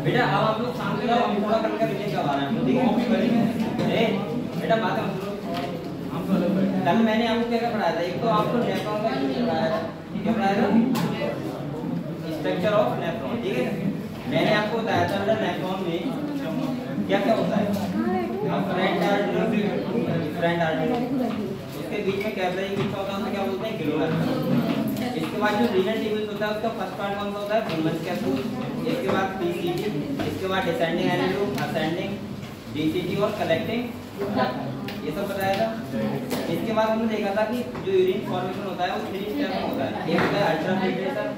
बेटा अब आप लोग शांत रहो, हम थोड़ा करके रीडिंग करवा रहे हैं, ठीक है? बेटा बात मत करो। कल मैंने आपको क्या क्या पढ़ाया था? एक तो आपको नेफ्रॉन का पढ़ाया था, क्या पढ़ाया था? स्ट्रक्चर ऑफ नेफ्रॉन, ठीक है? मैंने आपको बताया था बेटा नेफ्रॉन में क्या क्या होता है। फ्रंट आर्टरी, उसके बीच में कैपिलरी बीच होता है, क्या बोलते हैं? ग्लोमेरुलर। इसके बाद जो रीनल ट्यूब्यूल्स होता है उसका फर्स्ट पार्ट कौन सा होता है? बुलमस कैप्सूल। इसके बाद पीसीटी, इसके बाद डिसेंडिंग एनालूप, असेंडिंग, डीसीटी और कलेक्टिंग, ये सब बताया था। इसके बाद हमने देखा था कि जो यूरिन फॉर्मेशन होता है वो 3 स्टेप में होता है। एक होता है अल्ट्राफिल्ट्रेशन,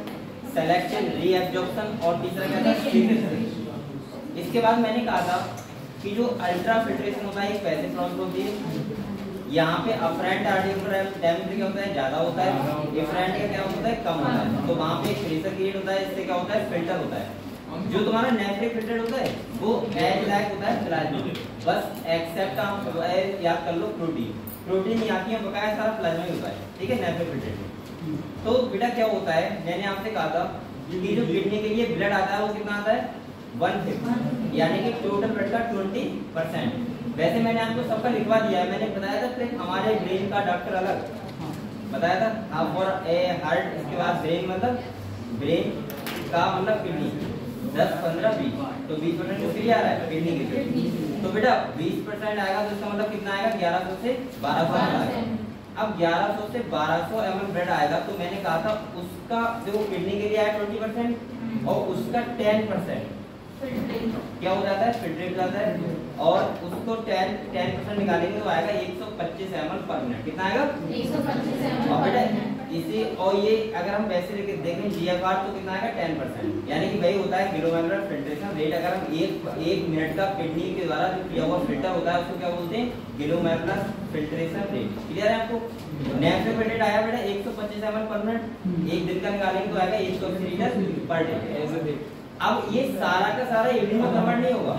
सिलेक्शन, रीएब्जॉर्प्शन और तीसरा क्या था? सीक्रेशन। इसके बाद मैंने कहा था कि जो अल्ट्राफिल्ट्रेशन होता है एक वैसे प्रोसेस होती है, यहाँ पे अफरेंट आर्टिकुलर डायमीटर क्या होता है? ज्यादा होता है, इफरेंट का क्या होता है? कम होता है। तो वहाँ पे एक प्रेशर क्रिएट होता है, इससे क्या होता है? फिल्टर होता है। जो तुम्हारा नेफ्रिक फिल्टर होता है वो एज लाइक होता है प्लाज्मा, बस एक्सेप्ट आप याद कर लो प्रोटीन नहीं आती है, बकाया सारा प्लाज्मा ही होता है, ठीक है? नेफ्रिक फिल्टर में तो बेटा क्या होता है, मैंने आपसे कहा था कि जो किडनी के लिए ब्लड आता है वो कितना आता है? 1/5, यानी कि टोटल ब्लड का 20%। वैसे मैंने आपको सबका लिखवा दिया है, मैंने बताया था कि हमारे ब्रेन का डॉक्टर अलग बताया था आप, और हार्ट, इसके बाद ब्रेन मतलब ब्रेन का मतलब किडनी 10, 15, 20, तो 20% तो फ्री आ रहा है किडनी के। तो बेटा 20% आएगा तो इसका मतलब कितना आएगा? 1100 से 1200 आएगा। अब 1100 से 1200 ml ब्लड आएगा, तो मैंने कहा था उसका जो किडनी के लिए आया 20% और उसका 10% क्या हो जाता है? फिल्ट्रेट हो जाता है, और उसको 10% निकालेंगे तो आएगा 125 ml पर मिनट। कितना आएगा? 125 ml। और बेटा इसी और ये अगर हम वैसे लेके देखें GFR तो कितना आएगा? 10%, यानी कि वही होता है ग्लोमेरुलर फिल्ट्रेशन रेट। अगर हम एक मिनट का किडनी के द्वारा जो किया हुआ फिल्टर होता है उसको क्या बोलते हैं? Glomerular filtration rate. क्लियर है आपको? नेफ्रिक फिल्ट्रेट आया बेटा 125 ml पर मिनट, एक दिन का निकालेंगे तो आएगा 180 लीटर पर डे। अब ये सारा का सारा यूरिन में कन्वर्ट नहीं होगा,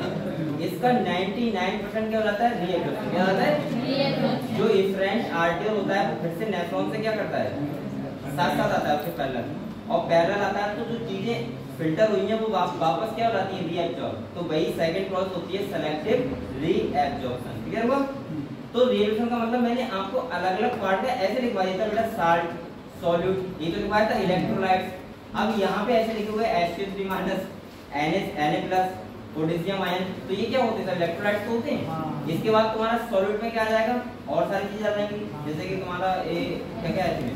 इसका 99% क्या हो जाता है? रीएब्जॉर्प्शन। क्या होता है? जो इफरेंट आर्टियल होता है फिर से नेफ्रॉन से क्या करता है? साथ साथ आता है उसके पैरेलल, और पैरेलल आता है तो जो चीजें फिल्टर हुई हैं वो वापस क्या हो जाती है? रीएब्जॉर्ब। तो वही सेकंड प्रोसेस होती है सेलेक्टिव रीएब्जॉर्प्शन। क्लियर हुआ? तो रीएब्जॉर्प्शन का मतलब मैंने आपको अलग अलग पार्ट का ऐसे लिखवा दिया था बेटा, साल्ट, सॉल्यूट, ये तो लिखवाया था, इलेक्ट्रोलाइट्स। अब यहाँ पे ऐसे लिखे हुए H3- Na+, पोटेशियम आयन, तो ये क्या होते हैं? इलेक्ट्रोलाइट्स होते हैं। इसके बाद तुम्हारा सॉल्यूट में क्या आ जाएगा? और सारी चीजें आ जाएंगी, जैसे कि तुम्हारा क्या क्या है इसमें,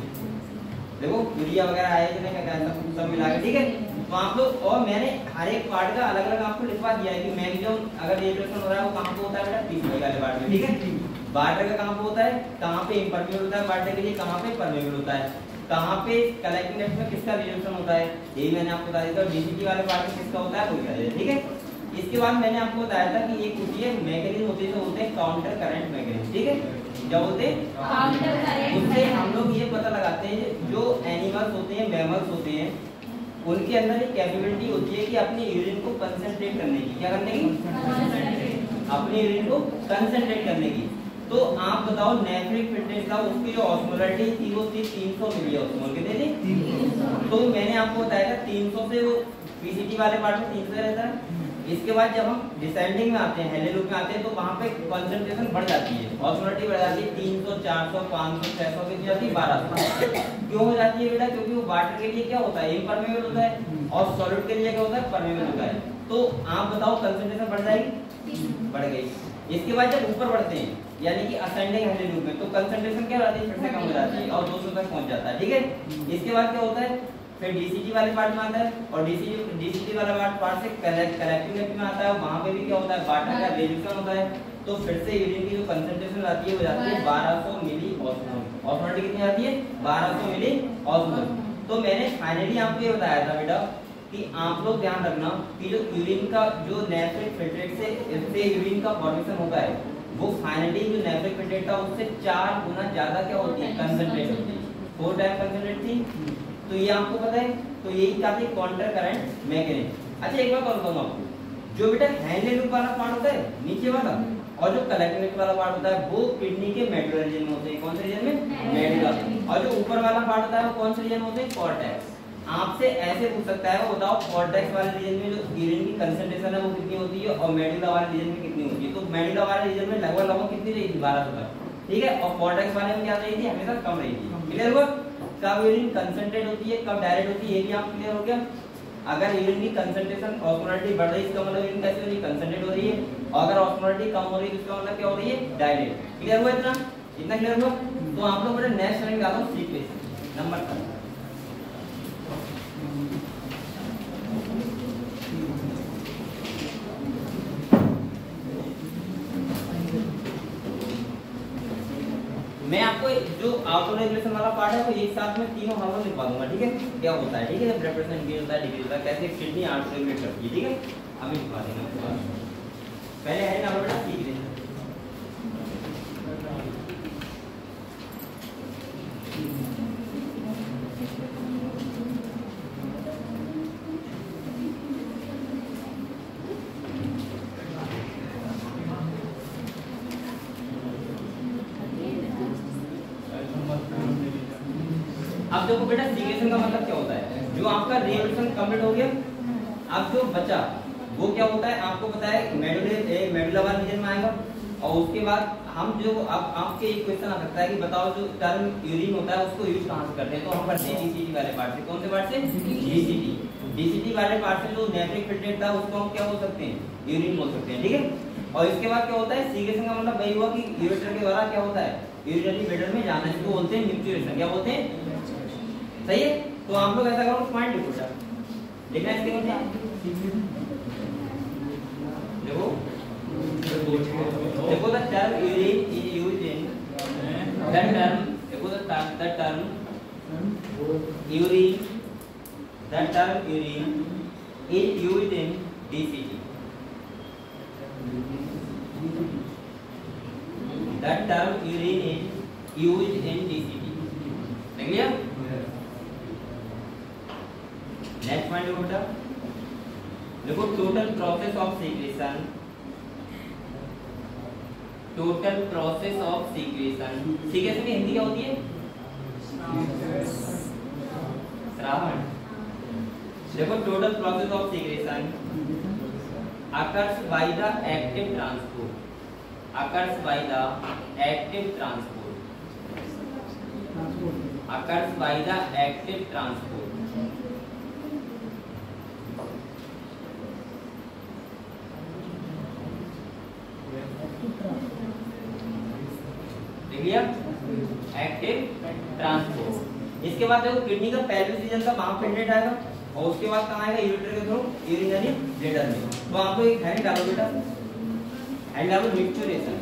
देखो यूरिया वगैरह आया जिन्हें क्या कहता है सब मिला के, ठीक है? तो आप लोग, और मैंने हर एक पार्ट का अलग अलग आपको लिखवा दिया है कि मैक्सिमम अगर रिएक्शन हो रहा है वो कहाँ पे होता है बेटा? पीसीबी वाले पार्ट में, ठीक है? वाटर का कहाँ पे होता है? कहाँ पे इम्परमेबल होता है वाटर के लिए, कहाँ पे परमेबल होता है, कहाँ पे कलेक्टिंग नेट में किसका रिएक्शन होता है, यही मैंने आपको बता दिया था। डीसीटी वाले पार्ट में किसका होता है वो बता दिया, ठीक है? इसके बाद मैंने आपको बताया था कि एक होती है मैकेनिज्म होती है जो होते हैं काउंटर करंट मैकेनिज्म, ठीक है? क्या बोलते हैं? Counter current. उससे हम लोग ये पता लगाते हैं जो एनिमल्स होते हैं, मैमल्स होते हैं, उनके अंदर एक कैपेबिलिटी होती है कि अपनी यूरिन को कंसंट्रेट करने की। क्या करने की? अपनी यूरिन को कंसंट्रेट करने की। तो आप बताओ नेफ्रिक फिल्ट्रेट का उसकी जो ऑस्मोलैरिटी थी वो थी 300 मिली ऑस्मोल, कितनी थी? तो मैंने आपको बताया था 300 से वो पीसीटी वाले पार्ट में 300 रहता है। इसके बाद जब हम डिसेंडिंग में आते हैं, हेले लूप में आते हैं, तो वहां पे कंसंट्रेशन बढ़ जाती है, ऑस्मोलैरिटी बढ़ जाती है 300, 400, 500, 600 कितनी जाती है? 1200। क्यों हो जाती है बेटा? क्योंकि वो वाटर के लिए क्या होता है? इम्परमेबल होता है, और सॉलिड के लिए क्या होता है? परमेबल होता है। तो आप बताओ कंसंट्रेशन बढ़ जाएगी? बढ़ गई। इसके बाद जब ऊपर बढ़ते हैं यानी कि असेंडिंग हेले लूप में, तो कंसंट्रेशन क्या हो जाती है? फिर से कम हो जाती है और 200 तक पहुंच जाता है, ठीक है? इसके बाद क्या होता है? फिर डीसीटी वाले पार्ट में आता है, और डीसीटी वाला पार्ट से कलेक्टिंग नेट में आता है, वहां पे भी क्या होता है? वाटर का रिड्यूक्शन होता है, तो फिर से यूरिन की जो कंसंट्रेशन आती है वो जाती है 1200 मिली ऑस्मोल। ऑस्मोलैरिटी कितनी आती है? 1200 मिली ऑस्मोल। तो मैंने फाइनली आपको ये बताया था बेटा कि आप लोग ध्यान रखना कि जो यूरिन का जो नेफ्रिक फिल्ट्रेट से यूरिन का फॉर्मेशन होता है वो फाइनली जो नेफ्रिक फिल्ट्रेट था उससे 4 गुना ज्यादा क्या होती है? कंसंट्रेट होती है। 4 टाइम कंसंट्रेट थी, तो ये आपको पता है। तो यही क्या थी? Counter current mechanism. अच्छा एक बात और बताऊं आपको, जो बेटा हैंडल लूप वाला पार्ट होता है नीचे वाला, और जो कलेक्टिंग वाला पार्ट होता है वो किडनी के मेडुलर रीजन में होते हैं। कौन से रीजन में? मेडुला। और जो ऊपर वाला पार्ट होता है वो कौन से रीजन में होते हैं? कॉर्टेक्स। आपसे ऐसे पूछ सकता है, वो बताओ कॉर्टेक्स वाले रीजन में जो यूरिन की कंसंट्रेशन है वो कितनी होती है और मेडुला वाले रीजन में कितनी होती है? तो मेडुला वाले रीजन में लगभग कितनी रहेगी? 1200 तक, ठीक है। और कॉर्टेक्स वाले में क्या रहेगी? हमेशा कम रहेगी। क्लियर हुआ? कब यूरिन कंसंट्रेट होती है, कब डायरेक्ट होती है, ये भी आप क्लियर हो गया। अगर यूरिन की कंसंट्रेशन ऑस्मोलरिटी बढ़ रही है इसका मतलब यूरिन कैसे हो रही है? कंसंट्रेट हो रही है। और अगर ऑस्मोलरिटी कम हो रही है इसका मतलब क्या हो रही है? डायलेट। क्लियर हुआ? इतना क्लियर हुआ? तो आप लोग बड़े नेक्स्ट टाइम डालो सीक्वेंस नंबर 3। मैं आपको जो ऑटो रेगुलेशन वाला पार्ट है तो एक साथ में तीनों हार्मोन लिखवा दूंगा, ठीक है? क्या होता है, ठीक है? ब्लड प्रेशर इंक्रीज होता है, डिक्रीज होता है, कैसे किडनी ऑटो रेगुलेट करती है, ठीक है? अभी लिखवा देंगे। पहले है ना बेटा ठीक है। अब देखो बेटा सीक्रेशन का मतलब क्या होता है? जो आपका रिएक्शन कंप्लीट हो गया, अब जो बचा वो क्या होता है? आपको पता है मेडुला वाला रीजन में आएगा। और उसके बाद हम जो अब आपके एक क्वेश्चन आ सकता है कि बताओ जो टर्म यूरिन होता है उसको यूज कहां से करते हैं? तो हम करते हैं डीसीटी वाले पार्ट से। कौन से पार्ट से? डीसीटी। डीसीटी वाले पार्ट से जो नेफ्रिक फिल्ट्रेट था उसको हम क्या बोल सकते हैं? यूरिन बोल सकते हैं, ठीक है। और इसके बाद क्या होता है? सीक्रेशन का मतलब वही हुआ कि यूरेटर के द्वारा क्या होता है? यूरिनरी ब्लैडर में जाना, इसको बोलते हैं मिक्चुरेशन। क्या बोलते हैं? सही है। तो आप लोग ऐसा करो, पॉइंट लिखो सर, लिखना इसके नीचे। देखो the term urine is used in the term, देखो the term urine, the term urine is used in DCT. The term urine is used in DCT. देख लिया? नेक्स्ट पॉइंट देखो बेटा, देखो total process of secretion, total process of secretion. Secretion की हिंदी क्या होती है? श्रावण। देखो total process of secretion occurs by the active transport, occurs by the active transport, occurs by the active transport। Active transport. इसके बाद देखो किडनी का पेल्विस रीजन का वहां फिल्ट्रेट आएगा और उसके बाद कहां आएगा? यूरेटर के थ्रू यूरिनरी ब्लैडर में। तो आप लोग एक हैंड डालो बेटा, हैंड डालो मिक्सचरेशन।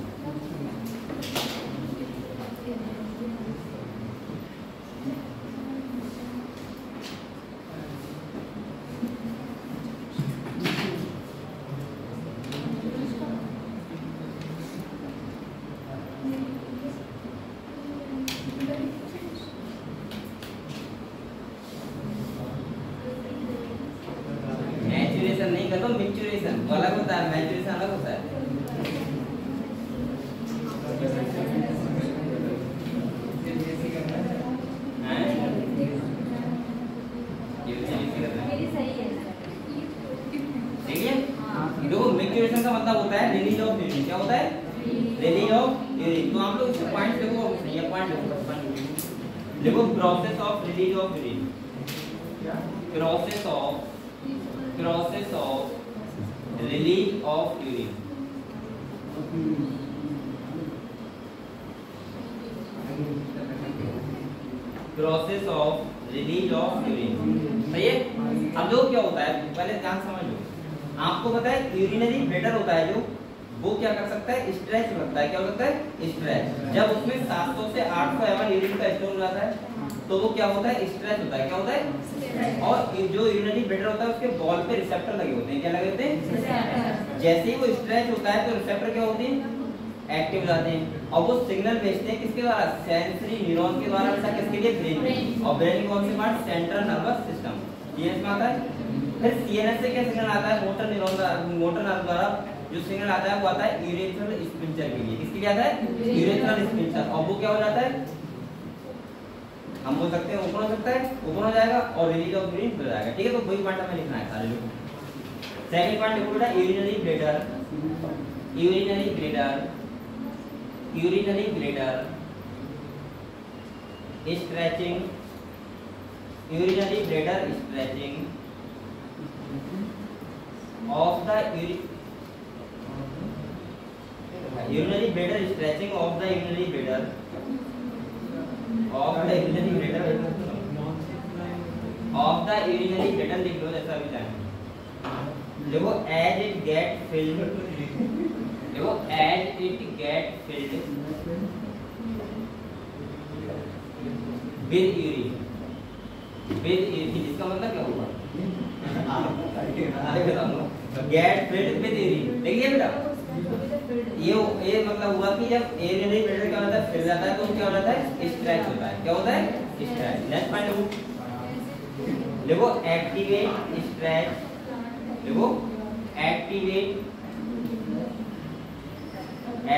नहीं कर दो मिक्सचरेशन, वो अलग होता है, मैचुरेशन अलग होता है। देखो मिक्सचरेशन का मतलब होता है रिलीज ऑफ यूरिन। क्या होता है? Release of urine. तो आप लोग इसको पॉइंट देखो, ये पॉइंट देखो, देखो process of release of urine, process of release of urine, process of release of urine. सही है। अब जो क्या होता है पहले ध्यान समझ लो, आपको पता है यूरिनरी ब्लैडर होता है जो, वो क्या कर सकता है? स्ट्रेच रखता है। क्या हो सकता है? स्ट्रेच। जब उसमें 700 से 800 ml यूरिन का स्टोर हो जाता है तो वो क्या होता है? स्ट्रेच होता है। क्या होता है? और जो यूरिनरी ब्लैडर होता है उसके बॉल पे रिसेप्टर लगे होते हैं। क्या लगे होते हैं? जैसे ही वो स्ट्रेच होता है तो रिसेप्टर क्या होते हैं? एक्टिव हो जाते हैं और वो सिग्नल भेजते हैं किसके द्वारा? सेंसरी न्यूरॉन के द्वारा। ऐसा किसके लिए? ब्रेन में। और ब्रेन कौन से part? Central nervous system, CNS में आता है। फिर सीएनएस से क्या सिग्नल आता है? मोटर न्यूरॉन, मोटर नर्व द्वारा जो सिग्नल आता है वो आता है यूरेथ्रल स्पिंचर के लिए। किसके लिए आता है? Urethral sphincter. और वो क्या हो जाता है? हम बोल सकते हैं ओपन हो सकता है, ओपन हो जाएगा और रिलीज ऑफ यूरिन हो जाएगा। ठीक है, तो वही पॉइंट हमें लिखना है सारे लोग। सेकंड पॉइंट लिखो बेटा, urinary bladder, urinary bladder, urinary bladder stretching, urinary bladder stretching of the urinary bladder, stretching of the urinary bladder, of the urinary bladder, of the urinary bladder लिख लो जैसा अभी जाने। देखो as it get filled, देखो as it get filled with urine, with urine, इसका मतलब क्या होगा? Get filled with urine. देखिए बेटा, ये मतलब हुआ कि जब यूरिनरी ब्लैडर क्या होता है, फिल जाता है, तो क्या हो जाता है? स्ट्रेच होता है। क्या होता है? स्ट्रेच। नेक्स्ट पॉइंट देखो, एक्टिवेट स्ट्रेच, देखो activate,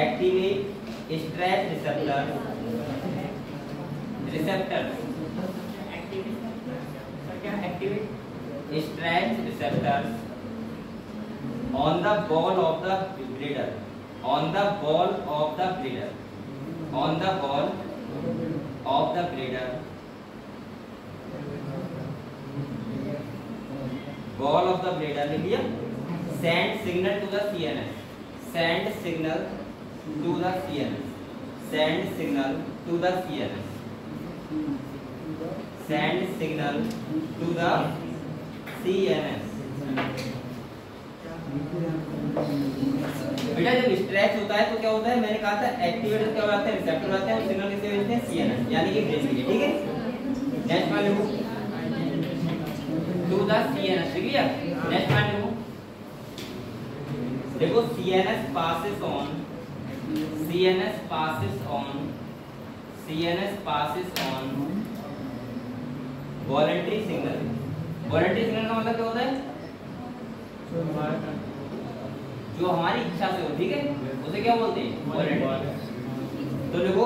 activate stretch receptor, receptor क्या activate stretch receptors on the wall of the bladder, on the wall of the bladder, on the wall of the bladder, wall of the bladder लिख लिया। send signal to the CNS, send signal to the CNS, send signal to the CNS, send signal to the CNS। बेटा जब stretch होता है तो क्या होता है? मैंने कहा था एक्टिवेटर क्या होता है? रिसेप्टर होता है, और सिग्नल किसे भेजते हैं? CNS, यानी कि ब्रेन के लिए। ठीक है, नेक्स्ट मान लो टू द CNS। ठीक है, नेक्स्ट मान लो देखो, CNS passes on, CNS passes on, CNS passes on voluntary signal। Voluntary signal का मतलब क्या होता है? जो हमारी इच्छा से हो। ठीक है, उसे क्या बोलते हैं? वॉलंटरी। तो देखो,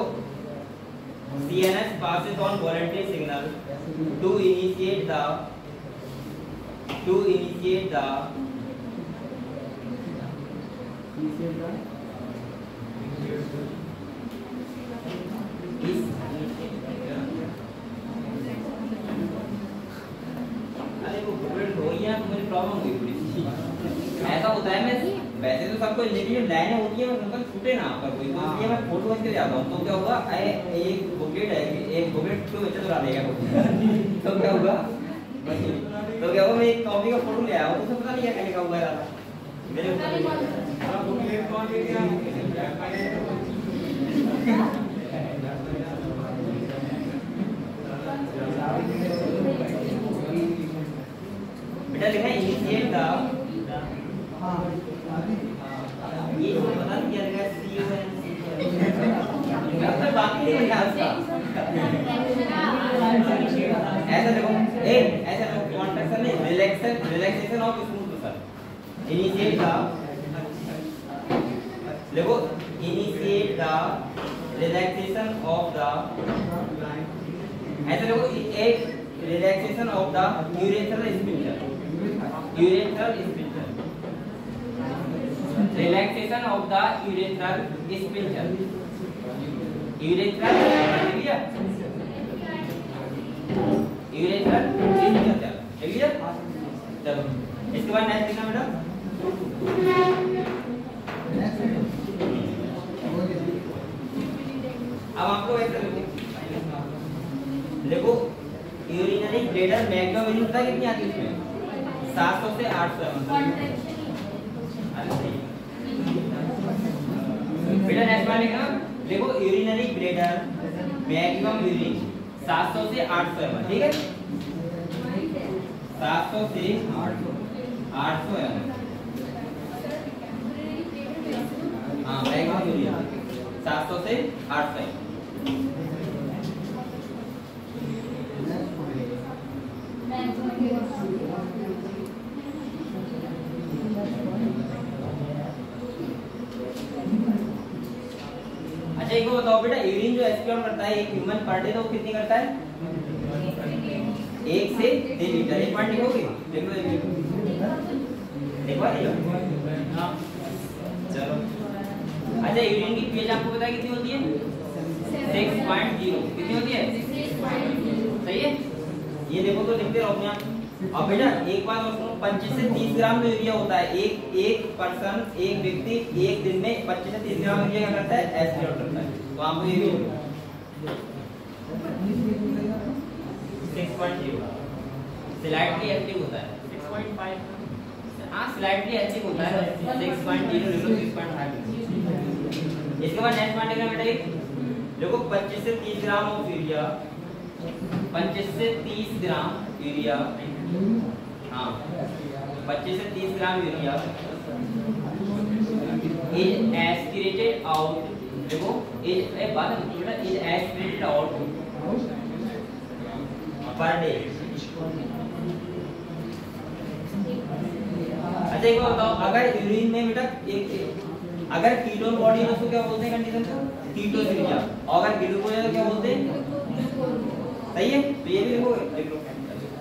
CNS passes on voluntary signal to initiate the problem हुई थोड़ी सी। ऐसा होता है, मैं वैसे तो सबको लेकिन लाइनें होती है, मतलब छूटे ना पर कोई, तो इसलिए मैं फोटो खींच के जाता हूँ। तो क्या होगा, एक बुकलेट है, एक बुकलेट तो बच्चा चला देगा तो क्या होगा, तो क्या होगा, मैं एक कॉपी का फोटो ले आया हूँ, तो पता नहीं क्या लिखा हुआ है मेरे बुकलेट कौन ले गया। बेटा लिखा है इनिशिएट द, ये पता नहीं क्या लिखा है, CON, बाकी नहीं लिखा उसका। ऐसा देखो, ऐसा देखो, कॉन्ट्रैक्शन नहीं, relaxation of smooth muscle. Initiate the, देखो initiate the relaxation of the, ऐसा देखो, एक relaxation of the urethral sphincter, urethral sphincter, relaxation of the urethral sphincter, urethral लिया, urethral sphincter लिया। चलो इसके बाद नेक्स्ट लिखना बेटा, अब आप लोग ऐसा देखो, यूरिनरी ब्लैडर मैक्सिमम यूरिन पता कितनी आती है इसमें? 700 से 800 बेटा। नेक्स्ट वन लिखना, देखो यूरिनरी ब्लैडर मैक्सिमम यूरिन 700 से 800 ml। ठीक है, 700 से 800 ml। हाँ मैक्सिमम यूरिन 700 से 800 ml। एस्पिरेट करता है एक ह्यूमन पर डे, तो कितनी करता है 1 से 3 लीटर। एक पॉइंट लिखोगे, देखो हाँ चलो। अच्छा यूरिन की पीएच आपको पता है कितनी होती है 6.0, कितनी होती है सही है। ये देखो तो लिखते रहो अपने आप। अब बेटा एक बात और सुनो, 25 से 30 ग्राम जो यूरिया होता है एक पर्सन एक व्यक्ति एक दिन में 25 से 30 ग्राम यूरिया क्या करता है एस्पिरेट करता है। तो आपको ये भी 6.0 स्लाइटली एक्टिव होता है 6.5 हाँ स्लाइटली एक्टिव होता है 6.0 6.5। इसके बाद नेक्स्ट पॉइंट है बेटा देखो 25 से 30 ग्राम ऑफ यूरिया 25 से 30 ग्राम यूरिया हाँ 25 से 30 gram urea is aspirated out. देखो इज बात बेटा is aspirated out per day. अच्छा एक बात बताओ, अगर यूरिन में बेटा अगर कीटोन बॉडी है उसको क्या बोलते हैं कंडीशन को कीटोसिरिया, और अगर ग्लूकोज है तो क्या बोलते हैं सही है। तो ये भी लिखो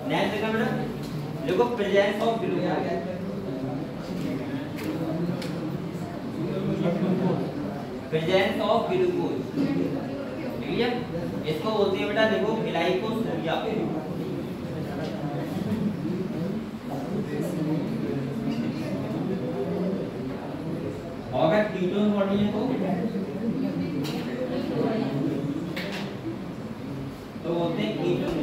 नेक्स्ट देखा बेटा देखो presence of glucose, presence of glucose ठीक है। इसको बोलते हैं बेटा देखो ग्लाइकोसूरिया। और अगर कीटोन बॉडी है तो बोलते हैं कीटोन।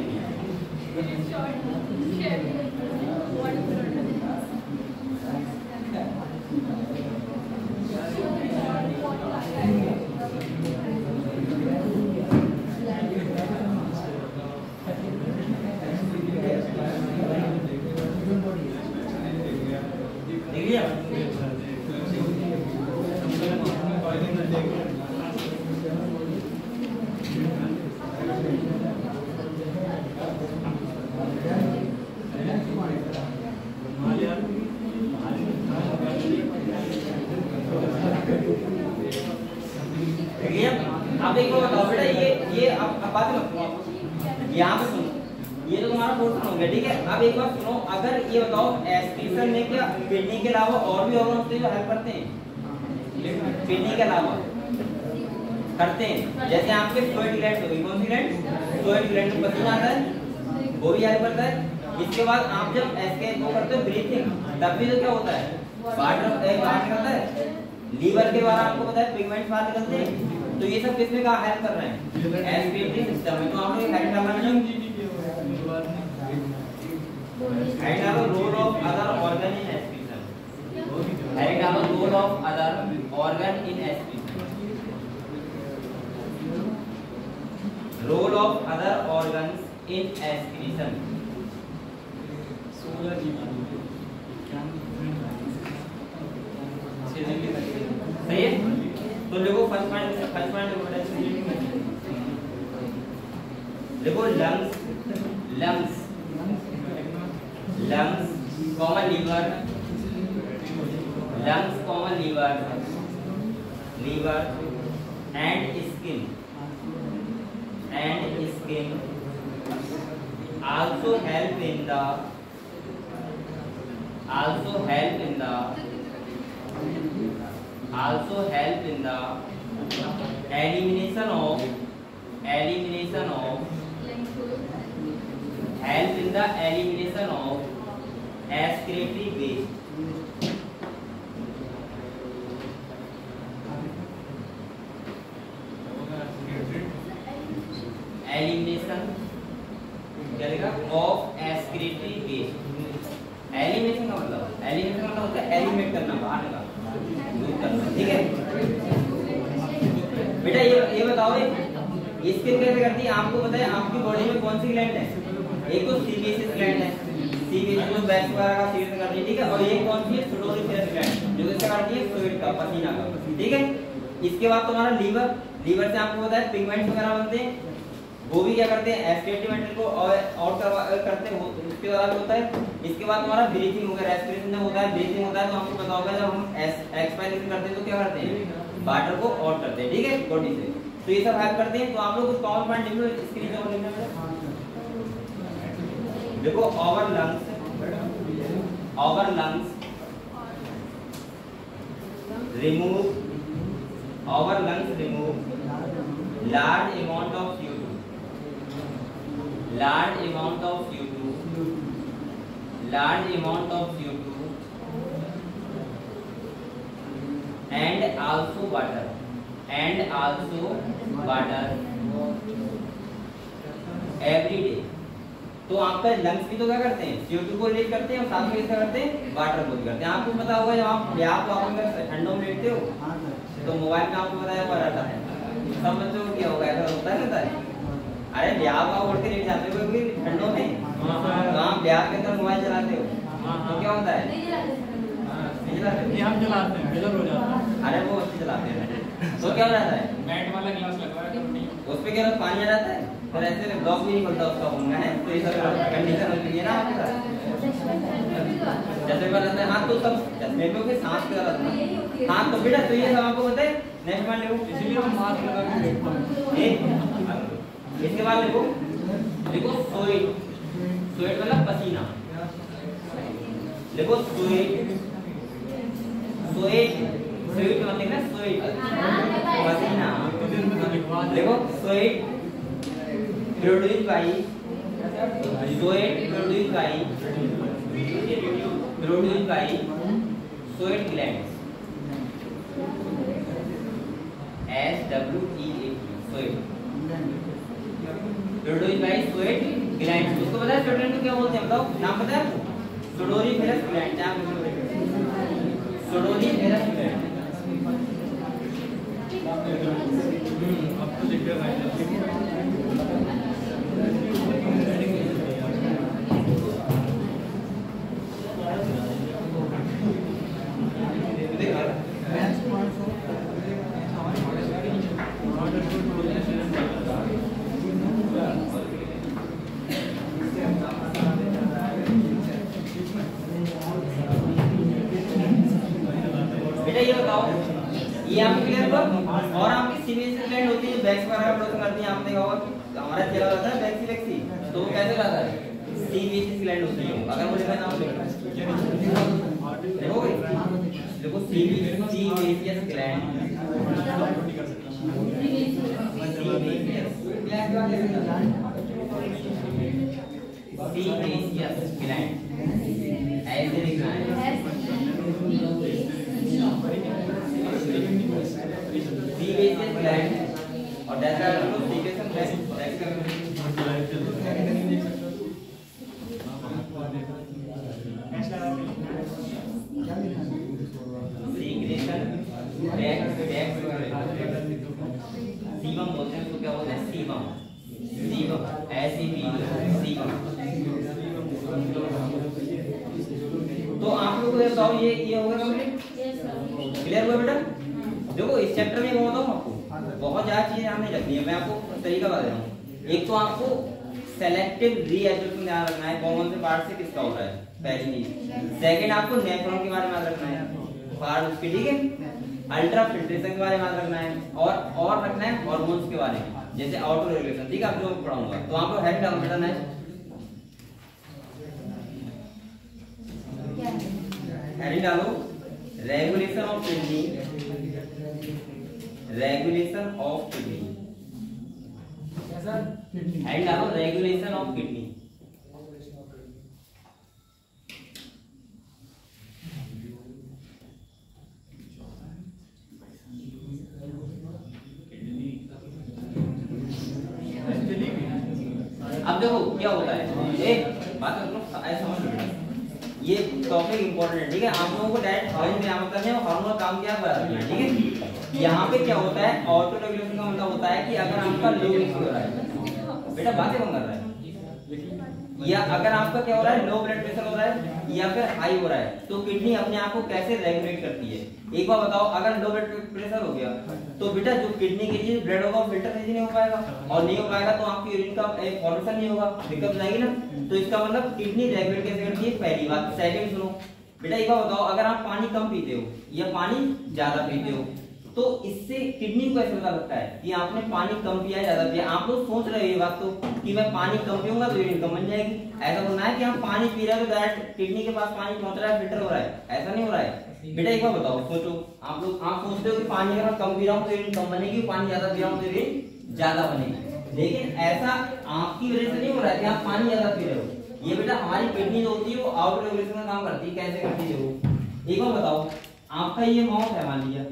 अब एक बताओ बेटा ये अब बात मत यहाँ पे सुनो, ये तो तुम्हारा पोर्शन हो गया ठीक है। अब एक बात सुनो, अगर ये बताओ एस्पिरेशन में क्या किडनी के अलावा और भी ऑर्गन होते हैं जो हेल्प करते हैं, किडनी के अलावा करते हैं, जैसे आपके फ्लूइड ग्लैंड होगी, कौन सी ग्लैंड फ्लूइड ग्लैंड में पसीना आता है वो भी हेल्प करता है। इसके बाद आप जब एस्केप करते हो ब्रीथिंग तब भी तो क्या होता है वाटर बाहर निकलता है, लीवर के द्वारा आपको पता है पिगमेंट्स बाहर निकलते हैं। तो ये सब किसमें का हेल्प कर रहे हैं एस्पिरेटरी सिस्टम में। तो आप लोग हेल्प करना है हेड डालो role of other organ in aspiration, head डालो role of other organ in aspiration, role of other organs in aspiration. सही है। तो देखो फर्स्ट पॉइंट देखो lungs lungs lungs common liver, lungs common liver liver and skin also help in the elimination of excretory waste. Elimination क्या लिखा of excretory waste. Elimination का मतलब होता है एलिमिनेट करना, बाहर निकालना, ठीक है बेटा। ये बताओ स्किन कैसे करती है आपको पता है। आपकी बॉडी में कौन सी ग्लैंड है, एक तो सीबेसियस ग्लैंड है, सीबेसियस जो बैक वगैरह का सीक्रेट करती है ठीक है। और ये कौन सी है सुडोरिफेरस ग्लैंड जो किसका करती है फ्लूइड का, पसीना का, ठीक है। इसके बाद तुम्हारा लीवर से आपको पता है पिगमेंट्स वगैरह बनते हैं, वो भी क्या करते हैं एस्पिरेटरी मैटर को आउट करते हैं, उसके बाद होता है। इसके बाद हमारा ब्रीथिंग होगा, रेस्पिरेशन होता है, ब्रीथिंग होता है। तो आपको पता होगा जब हम एक्सपायरेशन करते हैं तो क्या करते हैं वाटर को आउट करते हैं, ठीक है बॉडी से। तो ये सब हेल्प करते हैं। तो आप लोग कुछ कॉमन पॉइंट लिख लो स्क्रीन पे, लिखना है देखो our lungs remove large amount of CO2 and also water every day। तो आपका लंग्स भी तो क्या करते हैं, CO2 को रिलीज करते हैं और साथ में क्या करते हैं, वाटर को भी करते हैं। आपको पता होगा जब आप व्यायाम में ठंडों में लेटते हो तो मोबाइल में आपको बताया हुआ रहता है, सब बच्चों को क्या होगा, ऐसा होता है ना। अरे व्यायाम आप उठ के लेट जाते हो ठंडों में, तो आप व्यायाम के अंदर मोबाइल चलाते हो तो क्या होता है, नहीं चलाते, हम चलाते हैं, बेजर हो जाता है। अरे वो बच्चे चलाते हैं तो क्या हो जाता है, मैट वाला गिलास लगवा है उस पे क्या पानी आ जाता है, फिर ऐसे ब्लॉक भी नहीं खुलता उसका होगा है। तो ये सब कंडीशन होती है ना आपके साथ। जैसे बताते हैं हाथ तो सब चश्मे पे के सांस के जरूरत नहीं, हाथ तो बेटा तो ये सब आपको बताए। नेक्स्ट मान लिखो, इसीलिए हम मास्क लगा के बैठते हैं। इसके बाद लिखो स्वेट मतलब पसीना, लिखो स्वेट मतलब लिखना स्वेट पसीना, लिखो sweat produced by sweat glands, SWEAT, sweat produced by sweat glands। उसको पता है स्वेट को क्या बोलते हैं, बताओ नाम पता है आपको, सोडोरिफेरस ग्लैंड, सोडोरिफेरस ग्लैंड। अब तो देखिए ये बताओ, ये आपको क्लियर हुआ। और आपकी सीबीएसई ग्लैंड होती है बैक्स वगैरह का प्रोसेस करती है, आपने देखा होगा हमारा चेहरा होता है बैक्सी, तो वो कैसे रहता है, सीबीएसई ग्लैंड होती है। अगर मुझे नाम लिखना देखो सीबीएसई ग्लैंड, ऐसे लिखना है सीबीएसई ग्लैंड और डेल्टा को सीबीएसई ग्लैंड सीबम बोलते हैं, तो क्या बोलते हैं सीबम, ऐसी भी सीबम। तो आप लोग को बताओ ये होगा कंप्लीट, क्लियर हुआ बेटा। देखो इस चैप्टर में मैं बताऊं आपको बहुत ज्यादा चीजें ध्यान नहीं रखनी है, मैं आपको तरीका बता रहा हूँ। एक तो आपको सेलेक्टिव रीएब्जॉर्प्शन ध्यान रखना है, कौन से पार्ट से किसका हो रहा है, पहली चीज। सेकंड आपको नेफ्रॉन के बारे में याद रखना है, पार्ट उसके, ठीक है। अल्ट्रा फिल्ट्रेशन के बारे में याद रखना है, और रखना है हार्मोन्स के बारे में, जैसे ऑटो रेगुलेशन, ठीक है। आप जो पढ़ाऊंगा तो आपको हेड डाउन करना है, हेड डालो रेगुलेशन ऑफ किडनी, हेड डालो रेगुलेशन ऑफ किडनी। अब देखो क्या होता है, एक बात ऐसा समझ लो, ये टॉपिक इंपॉर्टेंट है, ठीक है। आप लोगों को डायरेक्ट समझ में आता है हार्मोन काम क्या कर रहा है, ठीक है। यहाँ पे क्या होता है, ऑटो रेगुलेशन का मतलब होता है कि अगर आपका लो हो रहा है, बेटा बातें कौन कर रहा है, या अगर आपका क्या हो रहा है, लो ब्लड प्रेशर हो रहा है या फिर हाई हो रहा है, तो किडनी अपने आप को कैसे रेगुलेट करती है। एक बार बताओ, अगर लो ब्लड प्रेशर हो गया तो बेटा जो किडनी के लिए ब्लड होगा फिल्टर नहीं हो पाएगा, और नहीं हो पाएगा तो आपकी यूरिन का फॉर्मेशन नहीं होगा, दिक्कत आएगी ना। तो इसका मतलब किडनी रेगुलेट कैसे करती है, पहली बात। सेकंड सुनो बेटा, एक बार बताओ, अगर आप पानी कम पीते हो या पानी ज्यादा पीते हो तो इससे किडनी को कैसे पता लगता है कि आपने पानी कम पिया है ज्यादा पिया? आप लोग सोच रहे हो ये बात तो कि मैं पानी कम पीऊंगा तो यूरिन कम बन जाएगी। ऐसा होना है कि आप पानी पी रहे हो तो डायरेक्ट किडनी के पास पानी पहुंच रहा है, फिल्टर हो रहा है, ऐसा नहीं हो रहा है। बेटा एक बार बताओ, सोचो आप लोग, आप सोचते हो कि पानी अगर मैं कम पी रहा हूँ तो यूरिन कम बनेगी, पानी ज्यादा पी रहा हूँ तो यूरिन ज्यादा बनेगी। लेकिन ऐसा आपकी वजह से नहीं हो रहा है कि आप पानी ज्यादा पी रहे हो। ये बेटा हमारी किडनी जो होती है वो आउट रेगुलेशन का काम करती है। कैसे करती है वो? एक बार बताओ, आपका ये माउथ है मान लिया,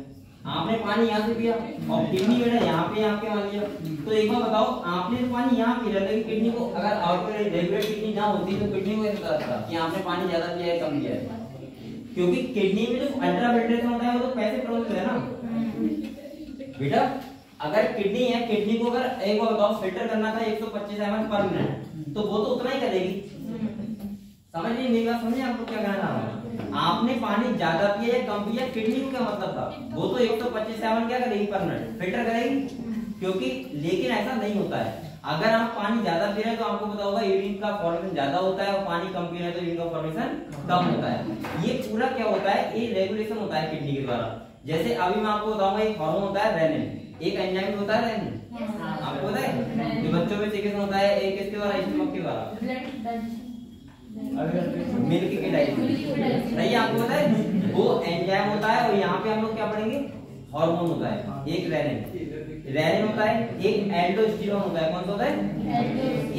आपने पानी यहाँ से पिया और किडनी बेटा यहाँ पे मान लिया, तो एक बार बताओ आपने पानी यहाँ पी रहा, लेकिन किडनी को अगर आउट रेगुलेट किडनी ना होती तो किडनी को कैसे पता चलता कि आपने पानी ज्यादा पिया है कम पिया है? क्योंकि किडनी में जो अल्ट्रा फिल्ट्रेशन होता है वो तो पैसे प्रोसेस है ना बेटा। अगर किडनी है, किडनी को अगर एक बार बताओ फिल्टर करना था 125 ml पर मिनट, तो वो तो उतना ही करेगी। समझ नहीं मेरी बात? समझे आप लोग क्या कहना चाह रहा हूँ? आपने पानी ज्यादा पिया या कम पिया, किडनी को क्या मतलब था? वो तो 125 ml क्या करेगी पर मिनट, फिल्टर करेगी। क्योंकि लेकिन ऐसा नहीं होता है। अगर आप पानी ज्यादा पी रहे हैं तो आपको पता होगा यूरिन का फॉर्मेशन ज्यादा होता है और पानी कम पी रहे हैं तो यूरिन का फॉर्मेशन कम होता है। ये पूरा क्या होता है? ये रेगुलेशन होता है किडनी के द्वारा। जैसे अभी मैं आपको बताऊंगा एक हार्मोन होता है रेनिन, एक एंजाइम होता है रेनिन, आपको पता है? जो बच्चों में सिक्रेशन होता है एक किसके द्वारा? स्टमक के द्वारा, मिल्क के डाइजेशन, नहीं आपको पता है? वो एंजाइम होता है और यहाँ पे हम लोग क्या पढ़ेंगे? हार्मोन होता है। एक रेनिन होता है, एक एल्डोस्टेरोन होता है। कौन सा होता है?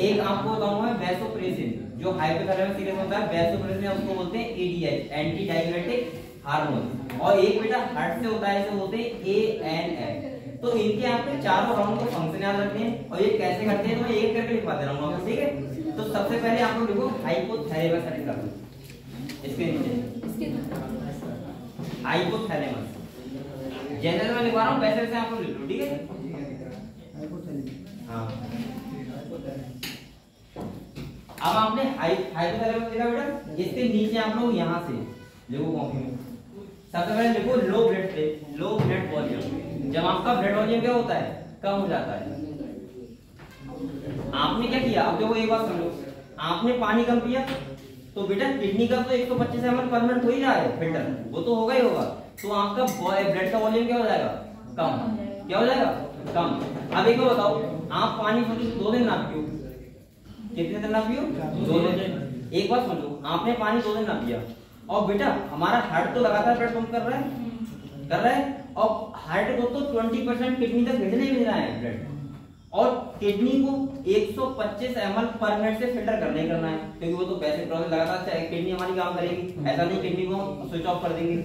एक आपको बताऊंगा वैसोप्रेसिन, जो हाइपोथैलेमस सीक्रेशन होता है। वैसोप्रेसिन उसको बोलते हैं एडीएच, एंटी डाययूरेटिक हार्मोन। और एक बेटा हार्ट से होता है, इसे बोलते हैं एएनएफ। तो इनके आपके चारों राउंड को फंक्शन याद रखने हैं और ये कैसे करते हैं तो मैं एक करके लिखवा दे रहा हूँ आपको, ठीक है? तो सबसे पहले आप लोग लिखो हाइपोथैलेमस सेट कर लो इसके नीचे, हाइपोथैलेमस। जनरल में लिखवा रहा हूँ, वैसे वैसे आप लोग लिख लो, ठीक है? हाँ, अब आपने हाइपोथैलेमस लिखा बेटा, इसके नीचे आप लोग यहाँ से लिखो कॉपी में। सबसे पहले लिखो लो ब्लड वॉल्यूम। जब आपका ब्लड वॉल्यूम क्या होता है? कम हो जाता है। आपने क्या किया? अब देखो एक बात समझो, आपने पानी कम पिया तो बेटा किडनी का तो 125 ml पर मिनट हो ही रहा है फिल्टर, वो तो होगा ही होगा। तो आपका ब्लड का वॉल्यूम क्या हो जाएगा? कम। क्या हो जाएगा? कम। अब एक बार बताओ, आप पानी सोचो 2 दिन ना पियो, कितने दिन ना पियो? 2 दिन। एक बात समझो, आपने पानी 2 दिन ना पिया और बेटा हमारा हार्ट तो लगातार ब्लड पंप कर रहा है और हार्ट को तो 20% किडनी तक भेजने ही रहा है ब्लड, और किडनी को 125 ml पर मिनट से फिल्टर करना ही करना है, क्योंकि वो तो पैसे प्रोसेस लगातार किडनी हमारी काम करेगी। ऐसा नहीं किडनी को स्विच ऑफ कर देंगे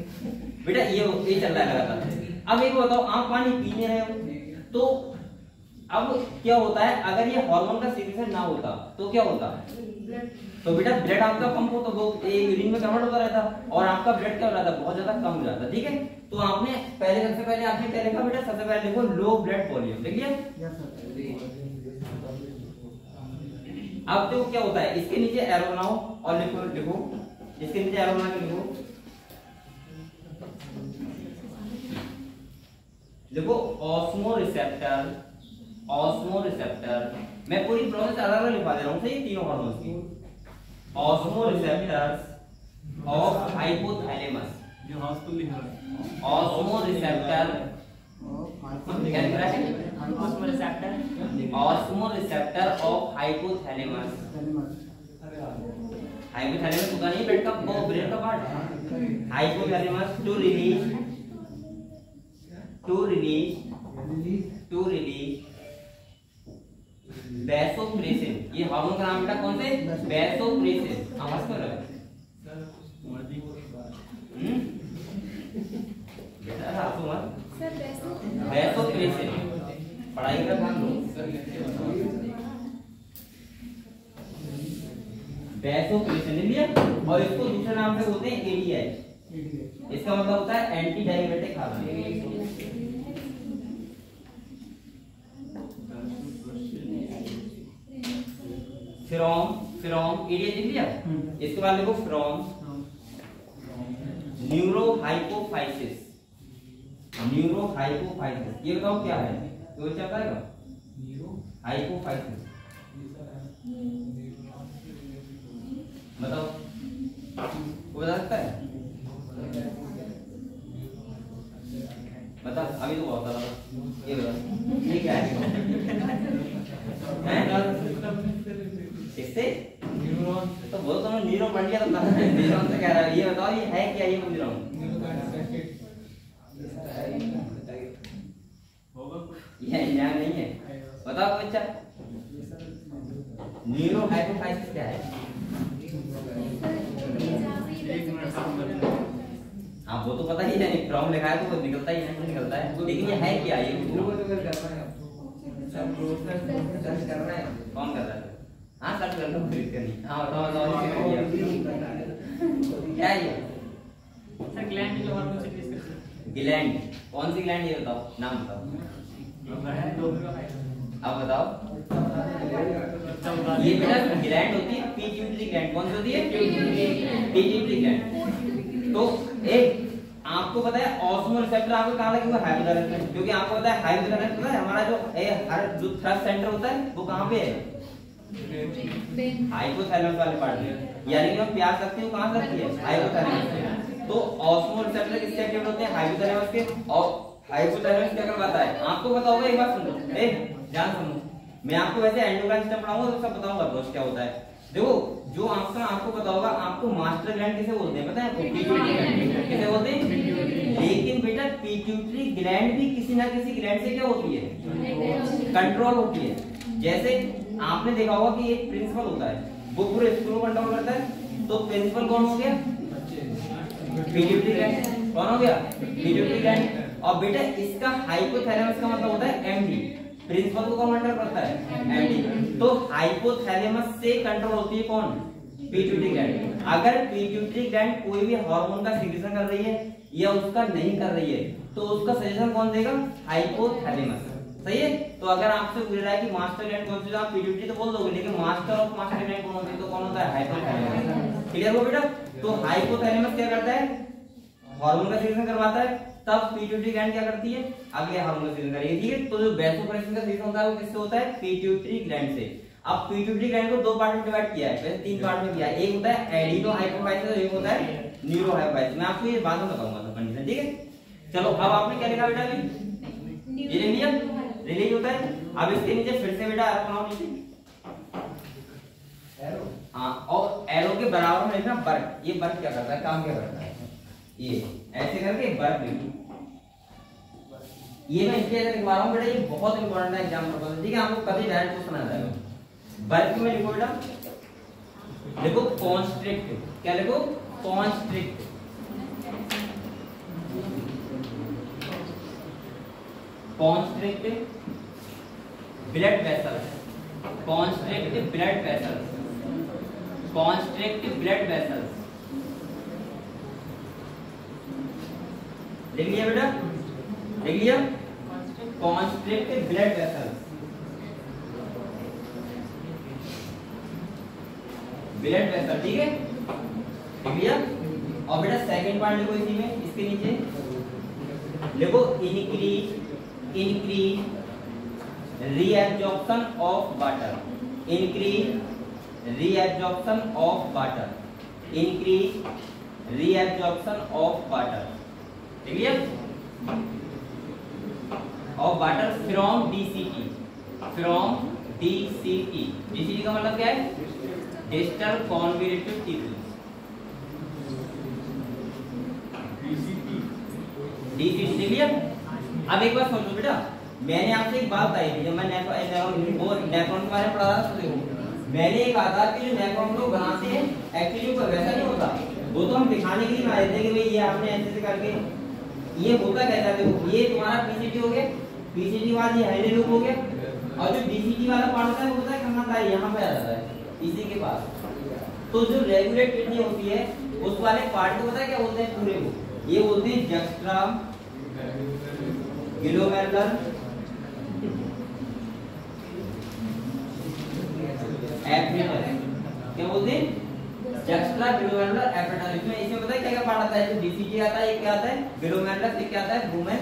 बेटा, ये चल रहा है लगातार। अब एक बताओ, आप पानी पी नहीं रहे हो तो अब क्या होता है? अगर ये हार्मोन का सीक्रेशन ना होता तो क्या होता? तो बेटा ब्लड आपका पंप होता, वो यूरिन में कन्वर्ट होता रहता और आपका ब्लड क्या हो जाता? बहुत ज्यादा कम हो जाता, ठीक है? तो आपने सबसे पहले आपने क्या लिखा बेटा? सबसे पहले लिखो लो ब्लड वॉल्यूम, लिख लिया? अब देखो क्या होता है, इसके नीचे एरो बनाओ और लिखो इसके नीचे एरो बना के लिखो ऑस्मोरिसेप्टर। मैं पूरी प्रोसेस अलग अलग लिखवा दे रहा हूँ, सही? तीनों हार्मोन्स की। ऑस्मोरिसेप्टर्स ऑफ हाइपोथैलेमस, जो हाउसफुल लिख रहा है। ऑस्मोरिसेप्टर ऑफ हाइपोथैलेमस। हाइपोथैलेमस होता नहीं ब्लड का, वो ब्रेन का पार्ट है। Hypothalamus to release vasopressin. ये हार्मोन का नाम बेटा कौन से? वैसोप्रेसिन। आवाज कर रहा है बेटा, आपको मत वैसोप्रेसिन, पढ़ाई का ध्यान दो। वैसोप्रेसिन लिया और इसको दूसरे नाम से बोलते हैं एडीएच। इसका मतलब होता है anti diuretic hormone. From ADH लिख लिया। इसके बाद लिखो फ्रॉम न्यूरोहाइपोफाइसिस। ये बताओ क्या है? तो क्या करेगा? हाइपोफाइसिस बताओ, वो बता सकता है? बता अभी तो बहुत सारा ये बता ये क्या है इससे तो बोल तो न्यूरॉन पढ़ लिया तो न्यूरॉन से कह रहा है ये बताओ ये है क्या ये पूछ रहा हूँ ये न्याय नहीं है बताओ बच्चा न्यूरो हाइपोफाइसिस क्या है हाँ वो तो पता ही है फ्रॉम लिखा है तो वो निकलता ही नहीं निकलता है लेकिन ये है क्या ये कौन कर रहा है हाँ सर्च कर लो क्लिक करनी हाँ बताओ क्या है ये सर ग्लैंड जो हार्मोन सिक्रीट करती है ग्लैंड कौन सी ग्लैंड ये बताओ नाम बताओ अब बताओ ये बेटा ग्लैंड होती है पिट्यूटरी ग्लैंड कौन सी होती है पिट्यूटरी ग्लैंड तो एक आपको पता है ऑस्मो रिसेप्टर आपको कहां लगेगा हाइपोथैलेमस में क्योंकि आपको पता है हाइपोथैलेमस पता है हमारा जो हर जो थ्रस्ट सेंटर होता है वो कहां पे है हाइपोथैलेमस वाले पार्ट में यानी कि हम प्यास लगती है कहां लगती है हाइपोथैलेमस में तो ऑस्मो रिसेप्टर किससे एक्टिवेट होते हैं हाइपोथैलेमस के और हाइपोथैलेमस क्या करवाता है आपको पता होगा एक बात सुनो ध्यान सुनो मैं आपको वैसे एंडोक्राइन सिस्टम पढ़ाऊंगा तो सब बताऊंगा दोस्त क्या होता है देखो जो आपको पता होगा आपको मास्टर ग्लैंड किसे बोलते हैं पता है पिट्यूटरी ग्लैंड किसे बोलते हैं लेकिन बेटा पिट्यूटरी ग्लैंड भी किसी ना किसी ग्लैंड से क्या होती है कंट्रोल होती है जैसे आपने देखा होगा कि एक प्रिंसिपल होता है वो पूरे स्कूल को कंट्रोल करता है तो प्रिंसिपल कौन हो गया पिट्यूटरी ग्लैंड कौन हो गया पिट्यूटरी ग्लैंड और बेटा इसका हाइपोथैलेमस का मतलब होता है एमडी प्रिंसिपल को कौन कंट्रोल करता है एमडी तो हाइपोथैलेमस से कंट्रोल होती है कौन पिट्यूटरी ग्लैंड अगर पिट्यूटरी ग्लैंड कोई भी हार्मोन का सिक्रीशन कर रही है या उसका नहीं कर रही है तो उसका सजेशन कौन देगा हाइपोथैलेमस सही है तो अगर आपसे पूछ रहा है कि मास्टर ग्लैंड कौन सी आप पिट्यूटरी तो बोल दोगे लेकिन मास्टर ऑफ मास्टर ग्लैंड कौन होती है तो कौन होता है हाइपोथैलेमस क्लियर हो बेटा तो हाइपोथैलेमस क्या करता है हार्मोन का सिक्रीशन करवाता है तब पिट्यूटरी ग्लैंड क्या करती है अगले हार्मोन का सिक्रीशन करेगी ठीक है तो जो वैसोप्रेसिन का सिक्रीशन होता है वो किससे होता है पिट्यूटरी ग्लैंड से अब पिट्यूटरी ग्लैंड को दो पार्ट में डिवाइड किया है वैसे तीन पार्ट में किया है एक होता है एडिनो हाइपोफाइसिस और एक होता है न्यूरो हाइपोफाइसिस मैं आपको ये बाद में बताऊंगा सब कंडीशन ठीक है चलो अब आपने क्या लिखा बेटा अभी ये ले लिया रिलीज होता है अब इसके नीचे फिर से बेटा बनाओ नीचे हाँ और एरो के बराबर में लिखना वर्ग ये वर्ग क्या करता है काम क्या करता है ये ऐसे करके वर्ग लिखो ये मैं इसलिए लिखवा रहा हूँ बेटा ये बहुत इंपॉर्टेंट है एग्जाम पर्पस ठीक है आपको कभी डायरेक्ट क्वेश्चन आ जाएगा वर्ग में लिखो बेटा देखो कॉन्स्ट्रिक्ट क्या लिखो constrict constrict blood vessels constrict blood vessels constrict blood vessels लिख लिया बेटा लिख लिया constrict blood vessels blood vessel ठीक है लिख लिया और बेटा सेकंड पार्ट लिखो इसी में इसके नीचे लिखो increase reabsorption of water increase reabsorption of water increase reabsorption of water clear of water from DCT DCT का मतलब क्या है distal convoluted tubule DCT clear अब एक बार सोचो बेटा मैंने आपसे एक बात बताई थी जब मैं नेफ्रॉन के बारे में पढ़ा रहा था मैंने ये कहा था कि जो नेफ्रॉन को बनाते हैं एक्चुअली वो वैसा नहीं होता वो तो हम दिखाने के लिए बना देते हैं कि भाई ये आपने ऐसे करके ये होता कैसा देखो ये तुम्हारा पीसीटी हो गया पीसीटी बाद ये हाइड्रे लूप हो गया और जो डीसीटी वाला पार्ट होता है वो होता है कहां का यहां पे आ जाता है इसी के पास तो जो रेगुलेट किडनी होती है उस वाले पार्ट को पता है क्या बोलते हैं पूरे को ये बोलते हैं जस्ट्रा ग्लोमेरुलर एपिटल क्या बोलते हैं जस्ट्रा ग्लोमेरुलर एपिटल इसमें पता है क्या पार्ट आता है जो डीसीटी आता है ये क्या आता है ग्लोमेरुलर ये क्या आता है वुमेन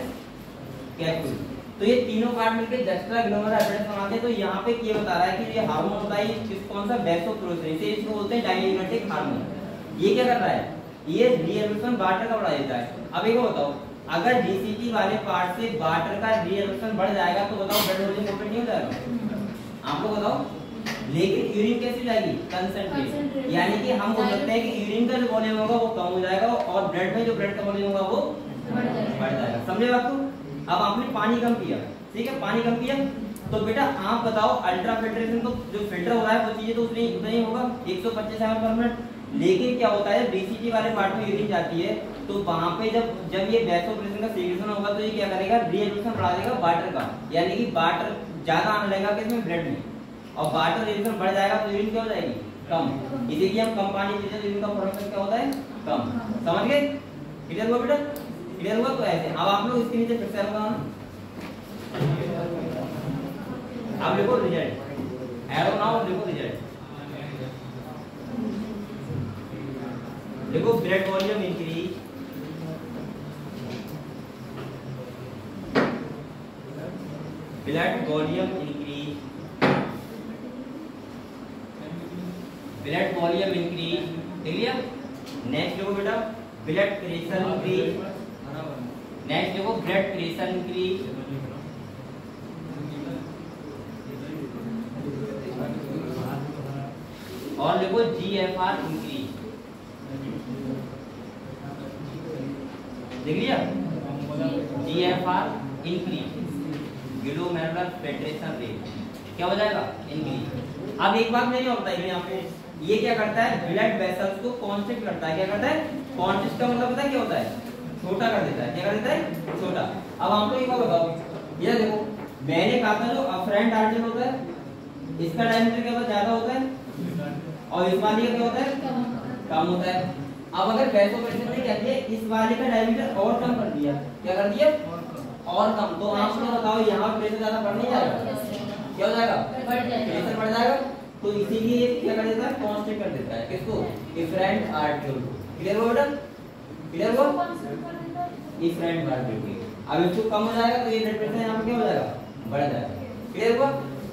कैप्सूल तो ये तीनों पार्ट मिलकर जस्ट्रा ग्लोमेरुलर एपिटल बनाते हैं तो यहाँ पे ये बता रहा है कि ये हार्मोन होता है किस कौन सा वैसोप्रेसिन इसे इसको बोलते हैं डायनेमिक हार्मोन ये क्या कर रहा है ये रिएब्सोर्प्शन वाटर का बढ़ा देता है अब एक बताओ अगर डीसीटी वाले पार्ट से वाटर का रीएब्जॉर्प्शन बढ़ जाएगा तो बताओ ब्लड वॉल्यूम ओपन नहीं हो जाएगा? आप लोग बताओ। लेकिन यूरिन कैसे जाएगी? कंसंट्रेट, यानी कि हम बोल सकते हैं कि यूरिन का जो वॉल्यूम होगा वो कम हो जाएगा और ब्लड में जो ब्लड का वॉल्यूम होगा वो बढ़ जाएगा। समझे बात को? अब आपने पानी कम पिया, ठीक है, पानी कम पिया तो बेटा आप बताओ अल्ट्रा फिल्ट्रेशन तो जो फिल्टर हो रहा है वो चीजें तो उतना ही होगा 125 ml पर मिनट। लेकिन क्या होता है डीसीटी वाले पार्ट में यूरिन जाती है तो वहां पे जब ये वैसोप्रेशन का सीक्रेशन होगा तो ये क्या करेगा? रीएब्जॉर्प्शन बढ़ा देगा वाटर का, यानी कि वाटर ज्यादा आने लगेगा किसमें? ब्लड में, और वाटर रीएब्जॉर्प्शन बढ़ जाएगा तो यूरिन क्या हो जाएगी? कम। इसीलिए हम कम पानी पीते हैं तो यूरिन का प्रोडक्शन क्या होता है? कम। समझ गए? क्लियर हुआ बेटा? क्लियर हुआ? तो ऐसे अब आप लोग इसके नीचे फिर से लगाना, अब लिखो रिजल्ट, एरो नाउ लिखो रिजल्ट, देखो blood volume increase, blood volume increase, blood volume increase, देख लिया? नेक्स्ट देखो बेटा ब्लड प्रेशर इंक्रीज, नेक्स्ट देखो ब्लड प्रेशर इंक्रीज, और देखो जीएफआर इंक्रीज, देख लिया? GFR increase, glomerular filtration rate क्या हो जाएगा? इंक्रीज। अब एक बात मैंने और बताई आपको, ये क्या करता है? ब्लड वेसल्स को कॉन्स्ट्रिक्ट करता है। क्या करता है? कॉन्स्ट्रिक्ट का मतलब पता है क्या होता है? छोटा कर देता है। क्या कर देता है? छोटा। अब आप लोग एक बात बताओ, ये देखो मैंने कहा था जो अफरेंट आर्टरी होता है इसका डायमीटर क्या होता है? ज्यादा होता है और इस वाले का क्या होता है? कम होता है। अब अगर वैसोप्रेशन ने क्या किया? इस वाले का डायमीटर और कम कर दिया। क्या कर दिया? और कम। तो आप मुझे बताओ यहाँ प्रेशर ज्यादा बढ़ नहीं जाएगा? क्या हो जाएगा? प्रेशर बढ़ जाएगा। तो इसीलिए ये क्या कर देता है? कांस्टेंट कर देता है। किसको? Efferent artery. क्लियर हुआ बेटा? क्लियर हुआ? Efferent artery. अब इसको कम हो जाएगा तो ये ब्लड प्रेशर यहाँ पे क्या हो जाएगा? बढ़ जाएगा। क्लियर हुआ?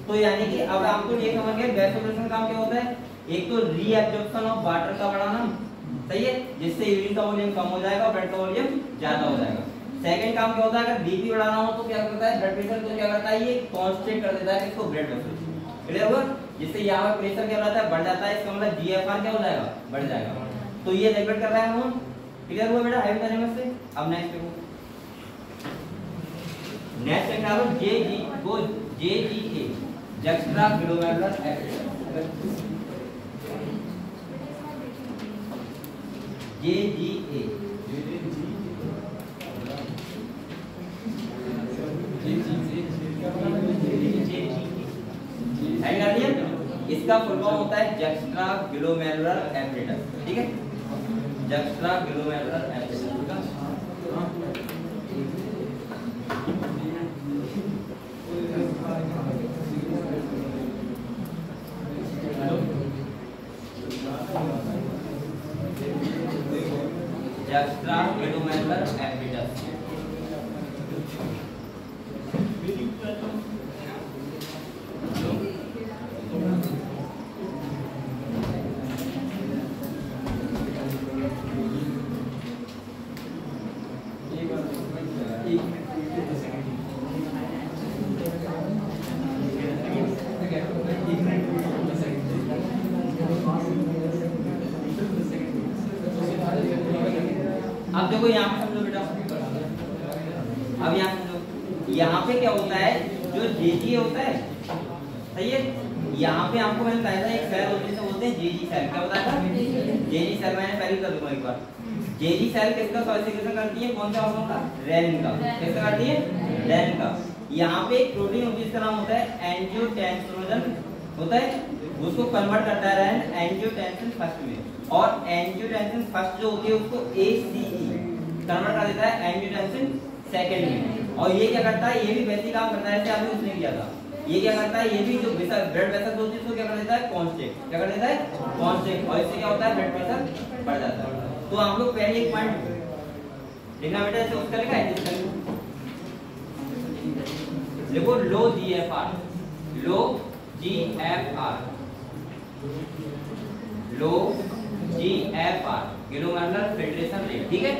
तो यानी कि अब आपको ये समझ गए वैसोप्रेशन का काम क्या होता है? एक तो रीएब्जॉर्प्शन ऑफ वाटर का बढ़ाना, सही है, जिससे यूरिन का वॉल्यूम कम हो जाएगा और ब्लड का वॉल्यूम ज्यादा हो जाएगा। सेकंड काम क्या होता है? अगर बीपी बढ़ाना हो तो क्या करता है? ब्लड प्रेशर को क्या करता है? ये कांस्टेंट कर देता है किसको? Blood vessel. क्लियर हुआ? जिससे यहाँ पर प्रेशर क्या रहता है? बढ़ जाता है। इसका मतलब जीएफआर क्या हो जाएगा? बढ़ जाएगा। तो ये रेगुलेट कर रहा है हम। क्लियर हुआ बेटा? हाइपोथैलेमस से। अब नेक्स्ट देखो, नेक्स्ट निकालो जेजी को JGA juxta glomerular epidermis, JGA इसका फुल फॉर्म होता है जक्स्ट्रा ग्लोमेरुलर एपिडर्मिस। ठीक है? Juxta glomerular epidermis. Juxta glomerular epidermis. अब देखो यहाँ पे समझो बेटा, अब यहाँ समझो, यहाँ पे क्या होता है? जो जेजी होता है, सही है, यहाँ पे आपको मैंने बताया था एक सेल होते हैं बोलते हैं जेजी सेल। क्या बताया था? JG cell. मैंने पहले बता दूंगा एक बार। जेजी सेल किसका सॉलिसिफिकेशन करती है? कौन सा हार्मोन का? रेनिन का। किसका करती है? रेनिन का। यहाँ पे एक प्रोटीन होती है जिसका नाम होता है एंजियोटेंसिनोजन होता है, उसको कन्वर्ट करता है रेनिन एंजियोटेंसिन फर्स्ट में, और एंजियोटेंसिन फर्स्ट जो होती है उसको एसीई कन्वर्ट कर देता है एंजियोटेंसिन सेकंड में। और ये क्या करता है? ये भी वैसे ही काम करता है जैसे आपने उसने किया था। ये क्या करता है? ये भी जो ब्लड वेसल होती है उसको क्या कर देता है? कांस्टेंट। क्या कर देता है? कांस्टेंट। और इससे क्या होता है? ब्लड प्रेशर बढ़ जाता है। तो आप लोग पहले एक पॉइंट लिखना बेटा, ऐसे उसका लिखा है, देखो लो जीएफआर, लो जीएफआर, लो जीएफआर ग्लोमेरुलर फिल्ट्रेशन रेट। ठीक है?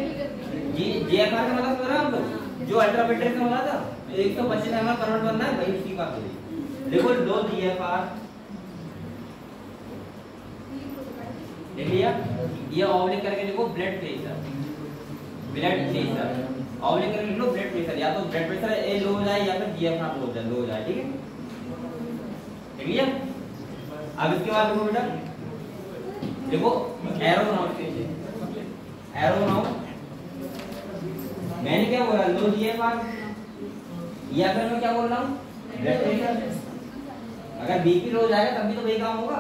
जीएफआर का मतलब समझ रहे हो आप लोग, जो अल्ट्रा फिल्टर का बोला था 125 एमएल करंट बनना है भाई, उसी का देखो लो जीएफआर देख लिया। ये ऑब्लिक करके देखो ब्लड प्रेशर ऑब्लिक करके लिख लो ब्लड प्रेशर, या तो ब्लड प्रेशर ए लो हो जाए या फिर जीएफआर लो हो जाए, ठीक है देख लिया। अब इसके बाद देखो बेटा, देखो एरो बनाओ, एरो बनाओ। मैंने क्या बोला, लो जीएफआर, या फिर मैं क्या बोल रहा हूँ ब्लड प्रेशर। अगर बीपी लो हो जाएगा तब भी तो वही काम होगा,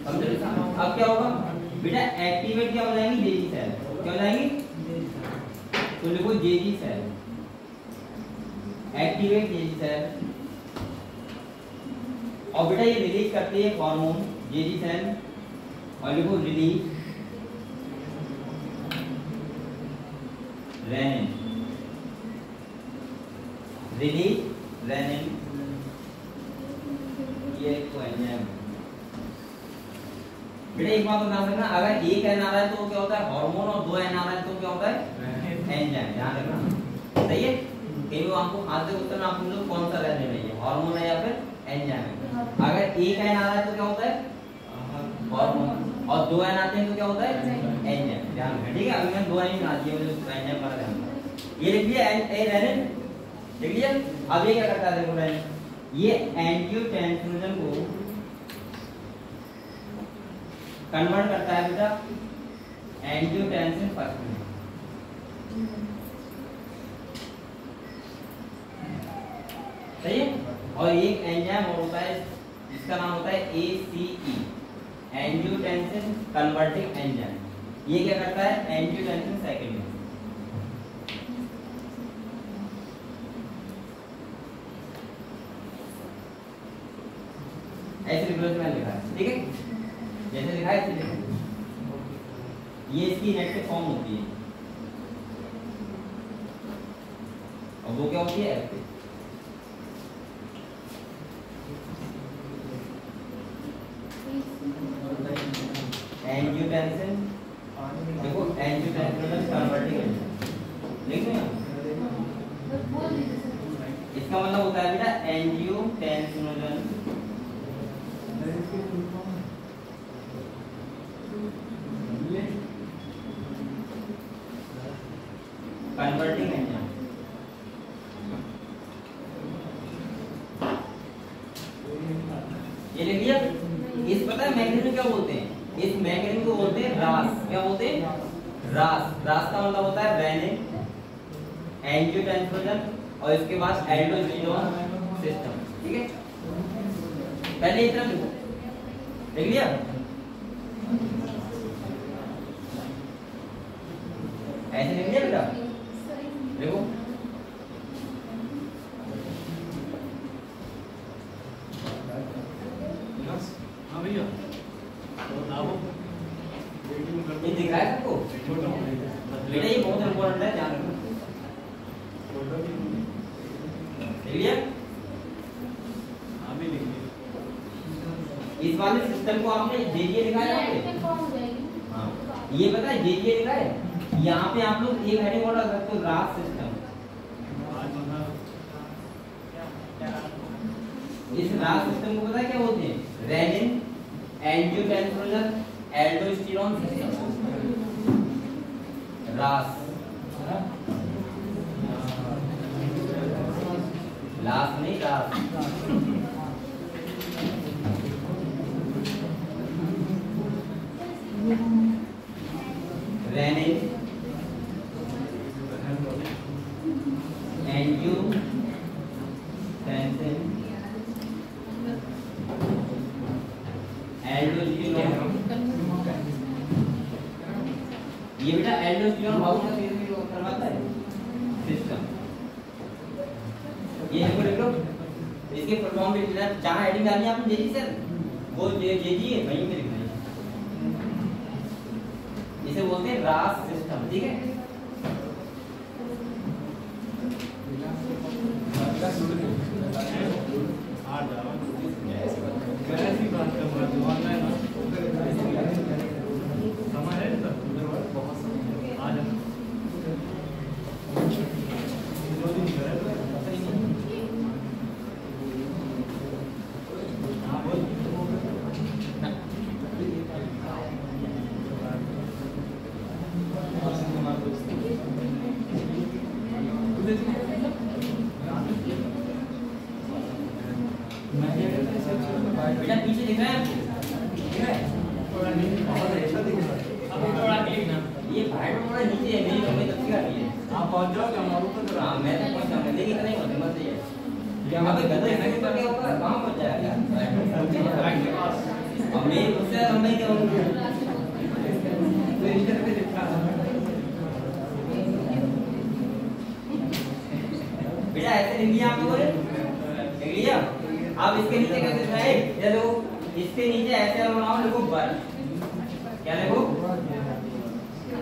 समझे। अब क्या होगा बेटा, एक्टिवेट क्या हो जाएंगी जेजी सेल, क्या हो जाएंगी, तो लिखो JG cell, activate JG cell. और बेटा ये रिलीज करती है हार्मोन जेजी सेल, और लिखो रिलीज रेनिन, रिलीज रेनिन, ये एक एंजाइम। बेटा एक बात बता सकना, अगर एक एन आ रहा है तो क्या होता है हार्मोन, और दो एन आ रहा है तो क्या होता है एंजाइम, ध्यान रखना, सही है। कहीं आपको खाते उत्तर में आप पूछो कौन सा रहने में, हार्मोन है या फिर एंजाइम। अगर एक एन आ रहा है तो क्या होता है हार्मोन, और दो एन आते हैं तो क्या होता है एंजाइम, ध्यान रखना, ठीक है। अभी मैंने दो एन बना दिए, मुझे एंजाइम का ध्यान रखना। ये लिख लिया रेनिन, लिख लिया। अब ये क्या करता है देखो रेनिन, ये एंजियोटेंसिन को कन्वर्ट करता है बेटा एंजियोटेंसिन फर्स्ट में, सही है। और एक एंजाइम और होता है जिसका नाम होता है ACE, एंजियोटेंसिन कन्वर्टिंग एंजाइम। ये क्या करता है एंजियोटेंसिन सेकेंड में, ऐसे मैंने लिखा है, ठीक है, जैसे लिखा है ऐसे लिखो। ये इसकी इनएक्टिव फॉर्म होती है, और वो क्या होती है एक्टिव। एंजियोटेंसिन, देखो एंजियोटेंसिन कन्वर्टिंग एंजाइम लिख लो। इसका मतलब होता है बेटा एंजियोटेंसिनोजन कन्वर्टिंग एंजाइम। ये लिख लिया। इस पता है मैकेनिज्म क्या बोलते हैं, इस मैकेनिज्म को बोलते हैं रास, क्या बोलते हैं रास। रास का मतलब होता है रेनिन, एंजियोटेंसिन, और इसके बाद एल्डोस्टेरोन सिस्टम, ठीक है। पहले इतना लिखो, लिख लिया। ऐसे लिख लिया बेटा, देखो हाँ भैया, ये दिख रहा है आपको बेटा, ये बहुत इंपॉर्टेंट है, ध्यान रखना, लिख लिया। हाँ भी लिख लिया। इस वाले सिस्टम को आपने जेजीए लिखा है यहाँ पे, हाँ ये पता है जेजीए लिखा है, यहाँ पे आप लोग एक हेडिंग और रख सकते हो रास सिस्टम। इस रास सिस्टम को पता है क्या बोलते हैं, रेनिन, एंजियोटेंसिन, एल्डोस्टेरोन सिस्टम, रास, लास नहीं रास। Renin, angiotensin, aldosterone. ये बेटा एल्डोस्टेरोन हाउस करवाता है सिस्टम। ये लिख लो, इसके फुल फॉर्म लिख लेना, जहां हेडिंग डालनी है आपने जेजी सर, वो जेजी है वहीं पे लिखना है। इसे बोलते हैं रास सिस्टम, ठीक है। बेटा पीछे दिख रहा है आपको? अब थोड़ा लिखना। ये फाइट थोड़ा नीचे है, मेरी कमरे तक की आ रही है। आप पहुंच जाओ क्या मारूं तो हाँ मैं तो पहुंच जाऊंगा, लेकिन इतना ही होने मत है क्या अबे गधा है कि क्या होगा, कहां पहुंच जाएगा अब मेरी मुझसे लंबाई क्या होगी? बेटा ऐसे लिख लिया आप लोगों ने, लिख लिया। अब इसके नीचे कैसे लिखना है? ये देखो इसके नीचे ऐसे बनाओ, लिखो बर, क्या लिखो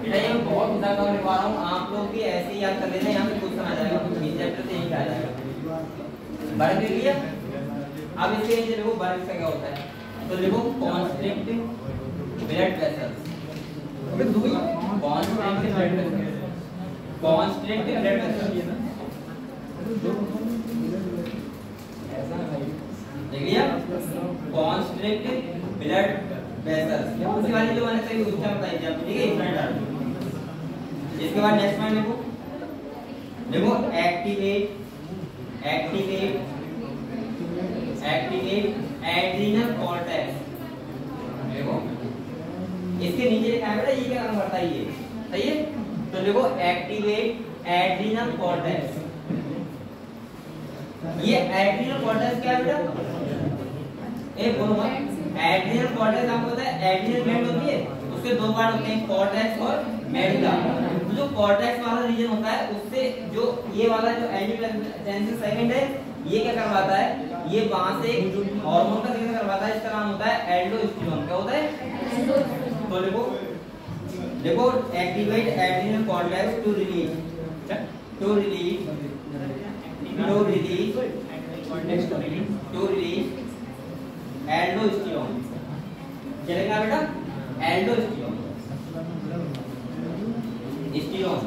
बेटा? ये मैं बहुत ऊंचा काम लिखवा रहा हूँ, आप लोग भी ऐसे ही याद कर लेना, यहाँ पे क्वेश्चन आ जाएगा, इस चैप्टर से यही आ जाएगा। वर्ग लिख लिया। अब इसके नीचे लिखो वर्ग का क्या होता है, तो लिखो constrictive blood vessels, constrictive blood vessels, constrictive blood vessels लिख लिया। कॉन्स्ट्रिक्टिव ब्लड वेसल्स उसी वाली जो मैंने सही उच्चारण बताई थी, ठीक है? इसमें डाल दो। इसके बाद नेक्स्ट पॉइंट लिखो, देखो activate activate activate adrenal cortex. देखो इसके नीचे लिखा है बेटा, ये क्या काम करता है? ये सही है, तो देखो एक्टिवेट एड्रीनल कॉर्टेक्स। ये एड्रीनल कॉर्टेक्स क्या है बेटा? एक बोलो मत। एड्रीनल कॉर्टेक्स आपको पता है, एड्रीनल ग्लैंड होती है, उसके दो पार्ट होते हैं, कॉर्टेक्स और मेडुला। तो जो कॉर्टेक्स वाला रीजन होता है, उससे जो ये वाला जो एंजियोटेंसिन सेगमेंट है, ये क्या करवाता है? ये वहां से हार्मोन का सिग्नल करवाता है, इसका नाम होता है एल्डोस्टेरोन। क्या होता है? तो देखो देखो activate adrenal cortex to release aldosterone. चलेगा बेटा? एल्डोस्टेरोन, स्टेरोन,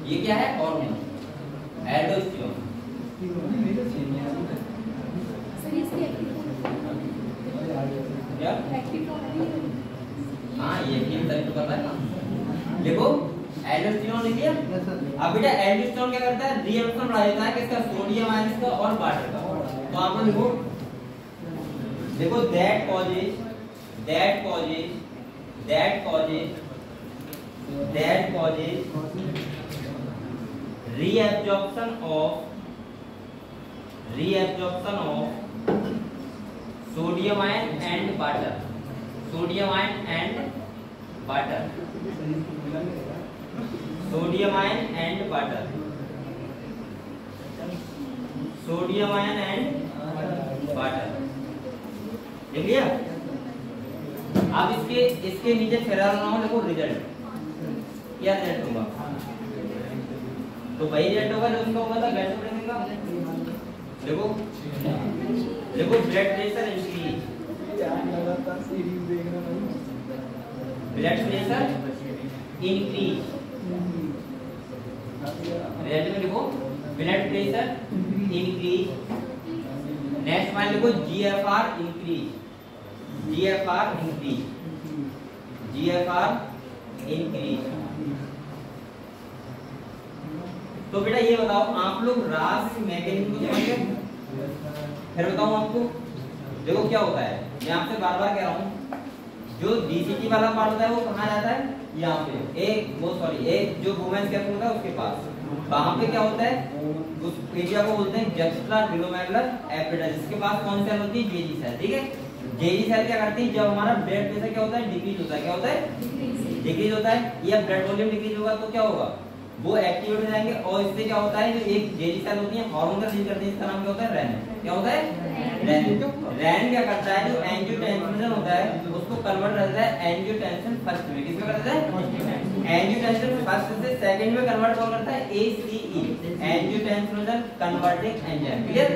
ये क्या है? Hormone aldosterone. क्या? हाँ ये एक्टिव टाइप तो करता है ना। देखो एल्डोस्टेरोन लिख लिया। अब बेटा एल्डोस्टेरोन क्या करता है? रिएक्शन बढ़ा देता है किसका? सोडियम आयंस का और वाटर का। तो आप लोग लिखो, देखो that causes reabsorption of sodium ion and water, sodium ion and water, sodium ion and water, sodium ion and water। देख लिया? अब इसके नीचे फेरल ना हो, देखो रिजल्ट क्या रिजल्ट होगा? तो वही रिजल्ट होगा जो उसका हुआ था गैस प्रेशर का। देखो देखो blood pressure increase, blood pressure increase. Result में लिखो ब्लड प्रेशर इंक्रीज। नेक्स्ट मान लिखो GFR increase, GFR increase, GFR increase. तो बेटा ये बताओ आप लोग रास मैकेनिज्म को समझे? फिर बताऊं आपको, देखो क्या होता है, मैं आपसे बार बार कह रहा हूँ, जो DCT वाला पार्ट होता है वो कहाँ जाता है? यहाँ पे एक जो वुमेन्स कैप्सूल होता है उसके पास, वहां पे क्या होता है? उस एरिया को बोलते हैं जस्ट्रा ग्लोमेरुलर एपिडर्मिस। इसके पास कौन सी सेल होती है? JG cell. ठीक है, जेजी सेल क्या करती है? जब हमारा ब्लड प्रेशर क्या होता है? डिक्रीज होता है। क्या होता है? डिक्रीज होता है, या ब्लड वॉल्यूम डिक्रीज होगा तो क्या होगा? वो एक्टिवेट हो जाएंगे, और इससे क्या होता है? जो एक जेजी सेल होती है हार्मोन का रिलीज करती है, इसका नाम क्या होता है? रेनिन। क्या होता है? रेनिन। रेनिन क्या करता है? जो एंजियोटेंसिन होता है उसको कन्वर्ट करता है एंजियोटेंसिन फर्स्ट में। किसमें करता है? एंजियोटेंसिन फर्स्ट से सेकंड में कन्वर्ट कौन करता है? ACE, angiotensin converting enzyme. Clear?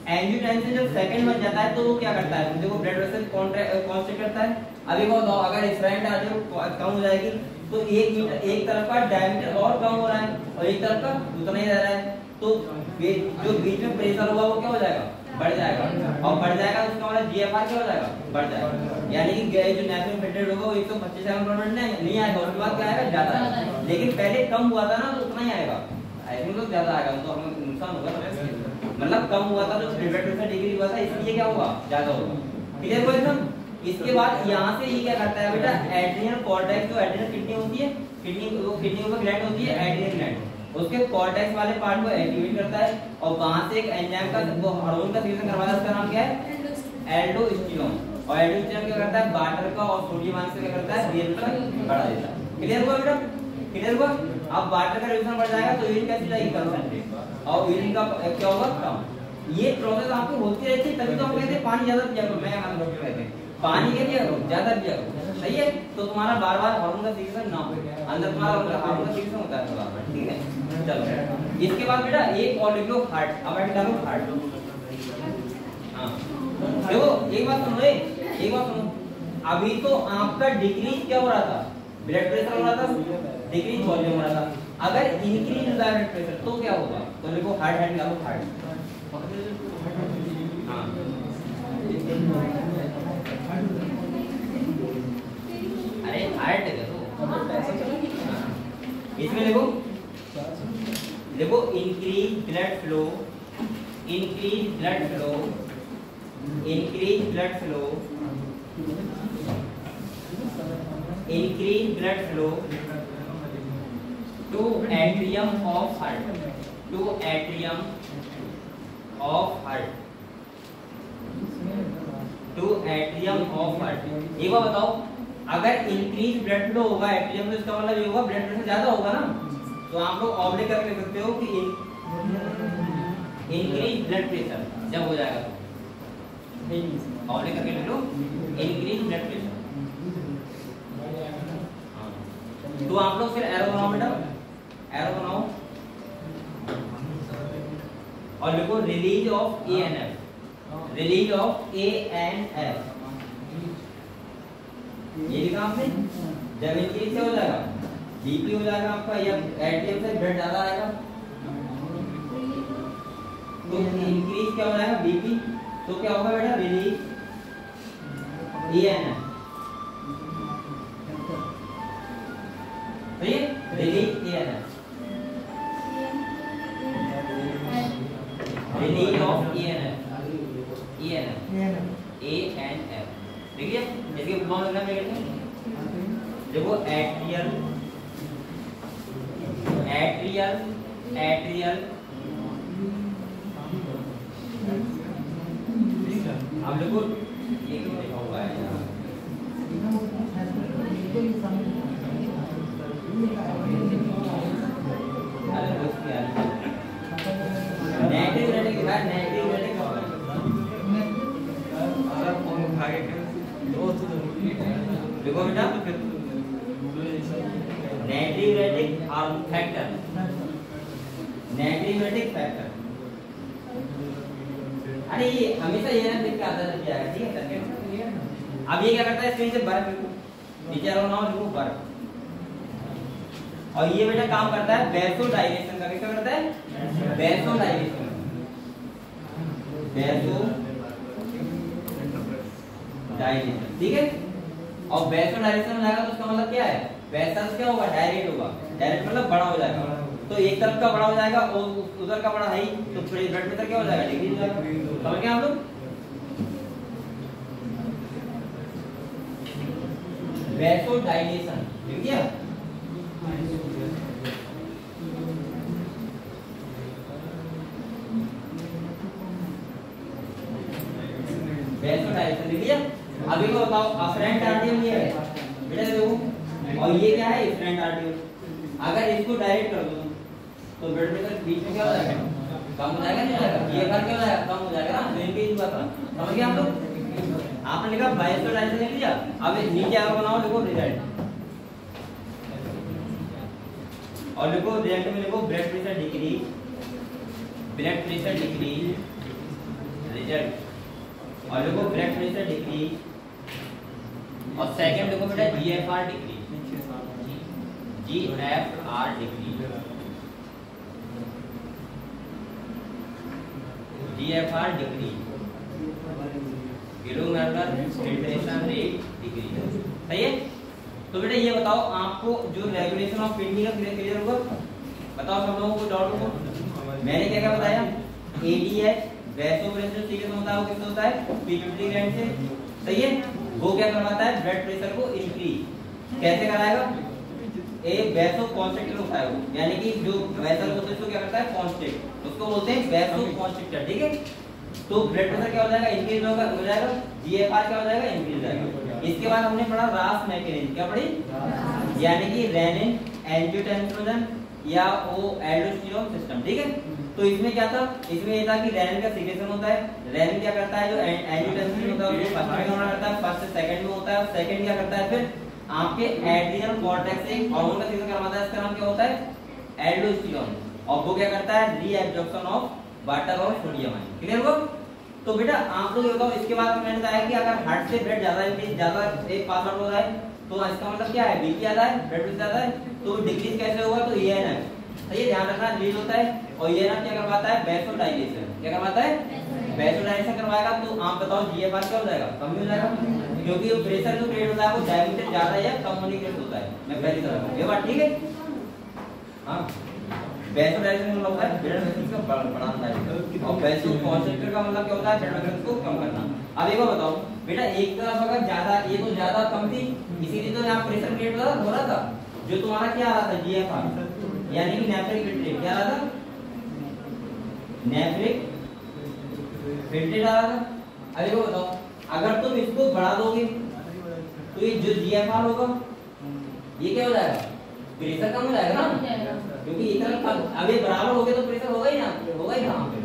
Angiotensin जब सेकंड में जाता है तो वो क्या करता है? देखो ब्लड प्रेशर कांस्टेंट करता है। अभी वो बताओ, अगर स्प्रेंट आर्टरी कम हो जाएगी तो एक तरफ का डायमीटर और कम हो रहा है और एक तरफ का उतना ही रह रहा है, तो जो बीच में प्रेशर होगा वो क्या हो जाएगा? बढ़ जाएगा, और बढ़ जाएगा तो उसका मतलब GFR क्या हो जाएगा? बढ़ जाएगा। यानी कि जो नेचुरल फिल्टर होगा वो 125 नहीं आएगा, उसके बाद क्या आएगा? ज्यादा। लेकिन पहले कम हुआ था ना तो उतना ही आएगा। आई थिंक तो ज्यादा आएगा तो हमें नुकसान होगा ना, मतलब कम हुआ था तो ब्लड प्रेशर डिक्रीज हुआ था, इसलिए क्या हुआ, ज्यादा होगा। क्लियर हुआ एकदम। इसके बाद यहाँ से ये क्या करता है बेटा, एड्रिनल कॉर्टेक्स, जो एड्रिनल किडनी होती है, किडनी ऊपर ग्लैंड होती है एड्रिनल ग्लैंड, उसके कॉर्टेक्स वाले पार्ट को एक्टिवेट करता है और वहां से एक एंजाइम का वो हार्मोन का सिक्रीशन करवाता है, उसका नाम क्या है, एल्डोस्टेरोन। और एल्डोस्टेरोन क्या करता है, वाटर का और सोडियम आयन से क्या करता है, BL का बढ़ा देता है। क्लियर हुआ बेटा, क्लियर हुआ। अब वाटर का रिड्यूसन बढ़ जाएगा तो यूरिन कैसे जाएगी, कंसंट्रेट, और यूरिन का क्या होगा, कम। ये प्रोसेस आपको होती रहती है, तभी तो हम कहते हैं पानी ज्यादा पिया करो। मैं हमारे डॉक्टर कहते हैं पानी के पिया करो, ज्यादा पिया करो, सही है। तो तुम्हारा बार-बार हार्मोन का सिक्रीशन ना हो, अंदर तुम्हारा हार्मोन का सिक्रीशन होता है बार-बार, ठीक है। चलो इसके बाद बेटा एक और लिख लो, हार्ट। अब ऐड करो हार्ट। हां देखो एक बात सुनो, एक बात सुनो, अभी तो आपका डिक्रीज क्या हो रहा था, ब्लड प्रेशर हो रहा था, डिक्रीज वॉल्यूम हो रहा था। अगर इंक्रीज होता है ब्लड प्रेशर तो क्या होगा, तो देखो हार्ट, हेड डालो हार्ट। हां अरे हार्ट देखो, इसमें देखो देखो increase blood flow, increase blood flow, increase blood flow, increase blood flow to atrium of heart, to atrium of heart, to atrium of heart. एक बार बताओ, अगर इंक्रीज ब्लड फ्लो होगा एट्रियम में, इसका मतलब ये होगा ब्लड प्रेशर ज्यादा होगा ना। तो आप लोग ऑब्लिक करके लिख सकते हो कि इंक्रीज ब्लड प्रेशर जब हो जाएगा तो ऑब्लिक करके लिख लो, इंक्रीज ब्लड प्रेशर। तो आप लोग फिर एरो बनाओ बेटा, एरो बनाओ और लिखो release of ANF, release of ANF। ये लिखा आपने, जब इंक्रीज से हो जाएगा बीपी हो जाएगा आपका, या एटीएम से ब्लड ज्यादा आएगा तो इंक्रीज क्या हो जाएगा, बीपी। तो क्या होगा बेटा, रिलीज ANF, तो ये release ANF, release of ANF, देखिए इसके फॉर्म लिखना है, देखो एट्रियल, एट्रियल, एट्रियल, अब देखो ये क्यों लिखा हुआ है, अरे दोस्त यार नेगेटिव रेटिंग के बाद नेगेटिव रेटिंग का होगा, अगर फोन उठा के देखो बेटा, negative rating hormone factor, negative rating factor. अरे ये हमेशा ये ना देख के आता रहता है, ठीक है करके। अब ये क्या करता है, स्क्रीन से बर्फ लिखो, नीचे आओ ना लिखो बर्फ। और ये बेटा काम करता है वैसोडाइलेशन का, क्या करता है, वैसोडाइलेशन, वैसोडाइलेशन, ठीक है। और वैसोडाइलेशन हो जाएगा तो उसका मतलब क्या है, वैसल्स क्या होगा, डायरेक्ट होगा, डायरेक्ट मतलब बड़ा हो जाएगा। तो एक तरफ का बड़ा हो जाएगा और उधर का बड़ा है ही, तो ब्लड प्रेशर क्या हो जाएगा, डिक्रीज हो जाएगा। समझ गए आप लोग, वैसोडाइलेशन ठीक है। वैसोडाइलेशन लिख लिया। अभी को बताओ अफरेंट आर्टियम ये है बेटा, देखो और ये क्या है, इफरेंट आर्टियम। अगर इसको डायरेक्ट कर दो तो ब्लड प्रेशर बीच में क्या हो जाएगा, कम हो जाएगा, नहीं जाएगा, ये कर क्या हो जाएगा, कम हो जाएगा ना। तो इनके इस बात समझ गए आप लोग। आपने लिखा वैसोडाइलेशन लिख लिया। अब नीचे आगे बनाओ, लिखो रिजल्ट और लिखो रिजल्ट में लिखो blood pressure decrease, blood pressure decrease result, और लिखो ब्लड प्रेशर डिक्रीज, और सेकंड लिखो बेटा GFR decrease, GFR decrease, GFR decrease, glomerular filtration rate decrease. सही है। तो बेटा ये बताओ आपको जो रेगुलेशन ऑफ किडनी का क्लियर होगा, बताओ सब लोगों को डाउट हो। मैंने क्या क्या बताया, ADH वैसो प्रेशर सीरियस होता है वो किससे होता है, पिट्यूटरी ग्लैंड से, सही है। वो क्या करवाता है, ब्लड प्रेशर को इंक्रीज कैसे कराएगा, एक वैसो कॉन्स्ट्रिक्टर होता है वो, यानी कि जो वेसल होता है उसको क्या करता है, कॉन्स्ट्रिक्ट, उसको बोलते हैं वैसो कॉन्स्ट्रिक्टर, ठीक है। तो ब्लड प्रेशर क्या हो जाएगा, इंक्रीज हो जाएगा, GFR क्या हो जाएगा, इंक्रीज हो जाएगा। इसके बाद हमने पढ़ा रास मैकेनिज्म, क्या पढ़ी, यानी कि रेनिन एंजियोटेंसिन या वो एल्डोस्टेरोन सिस्टम, ठीक है। तो इसमें क्या था, इसमें ये था कि रेनिन का सीक्रेशन होता है, रेनिन क्या करता है, जो एंजियोटेंसिन होता है वो फर्स्ट में होना करता है, फर्स्ट से सेकंड में होता है, सेकंड क्या करता है, फिर आपके एड्रिनल कॉर्टेक्स से हार्मोन का सीक्रेशन करवाता है, इसका नाम क्या होता है, एल्डोस्टेरोन, और वो क्या करता है, रीएब्जॉर्प्शन ऑफ वाटर और सोडियम आयन, क्लियर हो। तो बेटा आप लोग बताओ, इसके बाद मैंने बताया कि अगर हार्ट से ब्लड ज्यादा एक पास आउट हो रहा है तो इसका मतलब क्या है, बीपी ज्यादा है, ब्लड प्रेशर ज्यादा है, तो डिक्रीज कैसे होगा, तो ये है ना, ये ध्यान रखना, रिलीज होता है। और ये ना क्या करवाता है, वैसोडाइलेशन, क्या करवाता है, वैसोडाइलेशन करवाएगा। तो आप बताओ GFR क्या हो जाएगा, कम हो जाएगा, क्योंकि जो प्रेशर जो क्रिएट होता है वो डायमीटर ज्यादा या कम होने के होता है, मैं पहले बता रहा हूं, ये बात ठीक है। हां, वैसोडाइलेशन मतलब होता है ब्लड वेसल्स को बढ़ाना है, और वैसो कॉन्स्ट्रिक्टर का मतलब क्या होता है, ब्लड वेसल्स को कम करना। अब एक बात बताओ बेटा, एक तरफ अगर ज्यादा, ये तो ज्यादा कम थी, इसीलिए तो यहां प्रेशर क्रिएट हो रहा था, जो तुम्हारा क्या आ रहा था, GFR यानी कि नेफ्रिक फिल्ट्रेट, क्या आ रहा था, नेफ्रिक फिल्ट्रेट आ रहा था। अरे वो बताओ, अगर तुम इसको बढ़ा दोगे तो ये जो GFR होगा ये क्या हो जाएगा, प्रेशर कम हो जाएगा ना, क्योंकि इतना अब ये बराबर हो गए तो प्रेशर होगा ही ना, होगा ही कहां पे।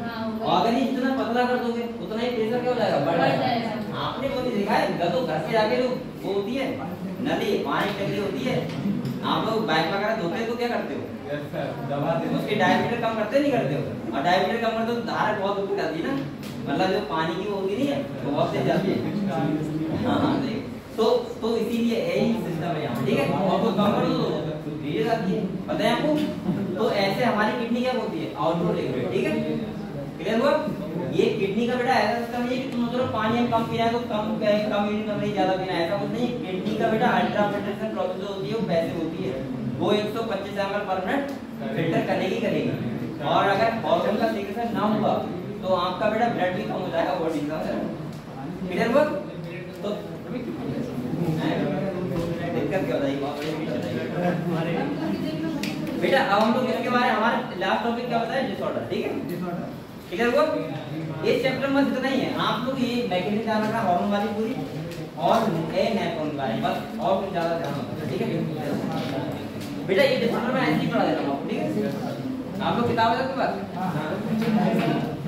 और अगर ये जितना पतला कर दोगे उतना ही प्रेशर क्या हो जाएगा, बढ़ जाएगा। आपने वो नहीं देखा है, तो घर पे जाके जो वो होती है नली, पानी टंकी होती है, आप लोग बाइक वगैरह धोते हैं तो क्या करते हो, दबा देते हो, उसकी डायमीटर कम करते नहीं करते हो, और डायमीटर कम करते तो धार बहुत ऊपर जाती है ना, मतलब जो पानी की वो होती नहीं है वो बहुत तेज जाती है। हां तो इसीलिए यही सिस्टम है यहाँ, ठीक है। और वो कम कर दो तो धीरे जाती है, पता है आपको। तो ऐसे हमारी किडनी क्या होती है, आउटडोर लिक्विड, ठीक है, क्लियर हुआ। ये किडनी का बेटा ऐसा सिस्टम नहीं है कि तुम मतलब पानी हम कम पीना है तो कम यूरिन कर रही, ज्यादा पीना है, ऐसा कुछ नहीं। किडनी का बेटा अल्ट्राफिल्ट्रेशन प्रोसेस जो होती है वो वैसे होती है, वो 125 ml पर मिनट फिल्टर करेगी करेगी। और अगर हार्मोन का सीक्रेशन ना हुआ तो आपका बेटा ब्लड भी कम हो जाएगा, बॉडी का, क्लियर हुआ। तो दिक्कत क्या होगी बेटा, अब हम लोग इसके बारे में, हमारा लास्ट टॉपिक क्या होता है, डिसऑर्डर, ठीक है, क्लियर हुआ। इस चैप्टर में इतना ही है, आप लोग ये मैकेनिज्म ध्यान रखना, हार्मोन वाली पूरी और ए नेफ्रॉन वाली, बस और कुछ ज्यादा ध्यान रखना, ठीक है बेटा। ये डिसऑर्डर में ऐसे ही पढ़ा देता हूं, ठीक है। आप लोग किताब है आपके पास,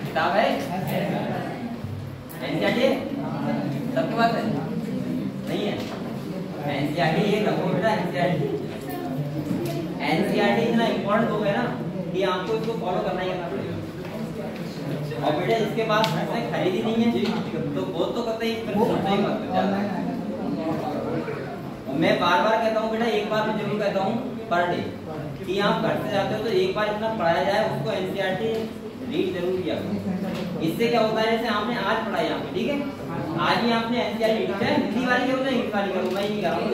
किताब है, एनसीईआरटी सबके पास है, नहीं है, एनसीईआरटी ये रखो बेटा, एनसीईआरटी इतना इम्पोर्टेंट हो गया ना कि आपको इसको फॉलो करना ही करना पड़ेगा। और बेटा इसके पास खरीदी नहीं है तो बहुत तो करते ही मैं बार बार कहता हूँ बेटा, एक बार मैं जरूर कहता हूँ पर डे, कि आप घर से जाते हो तो एक बार इतना पढ़ाया जाए, उसको एनसीईआरटी रीड जरूर किया करो। इससे क्या होता है, जैसे आपने आज पढ़ा यहाँ पे, ठीक है, आज ही आपने एनसीईआरटी रीड किया, हिंदी वाली करो या इंग्लिश वाली करो, मैं नहीं कर रहा हूँ,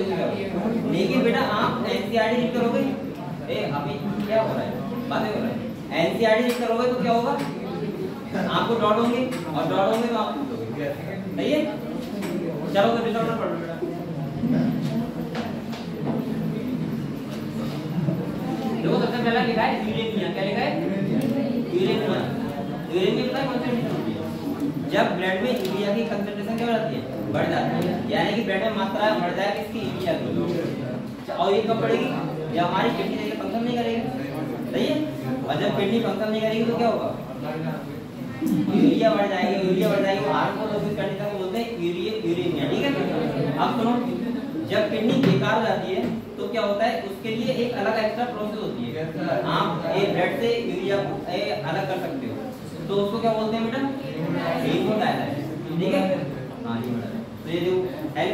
लेकिन बेटा आप एनसीईआरटी रीड करोगे, अभी क्या हो रहा है, बातें हो रहा है, एनसीईआरटी रीड करोगे तो क्या होगा, आपको डॉट होंगे, और डॉट होंगे तो आप पूछोगे, सही है। चलो तो डिसऑर्डर पढ़ लो बेटा। देखो सबसे पहला लिखा है यूरेनिया, क्या लिखा है, यूरेनिया। यूरेनिया पता है कौन सा एलिमेंट होती है, जब ब्लड में यूरिया की कंसंट्रेशन क्या हो जाती है, बढ़ जाती है, यानी कि ब्लड में मात्रा बढ़ जाएगी इसकी यूरिया की, और ये कब बढ़ेगी, जब हमारी किडनी देखिए फंक्शन नहीं करेगी, सही है। और जब किडनी फंक्शन नहीं करेगी तो क्या होगा, यूरिया बढ़ जाएगी, यूरिया बढ़ जाएगी, हार्मफुल कंडीशन को बोलते हैं यूरेनिया, ठीक है। अब सुनो, जब किडनी बेकार हो जाती है तो क्या होता है, उसके लिए एक अलग एक्स्ट्रा प्रोसेस होती है, आप एक ब्लड से यूरिया को अलग कर सकते हो, तो उसको क्या बोलते हैं बेटा, हीमोडायलाइसिस, ठीक है। हाँ हीमोडायलाइसिस, तो ये जो है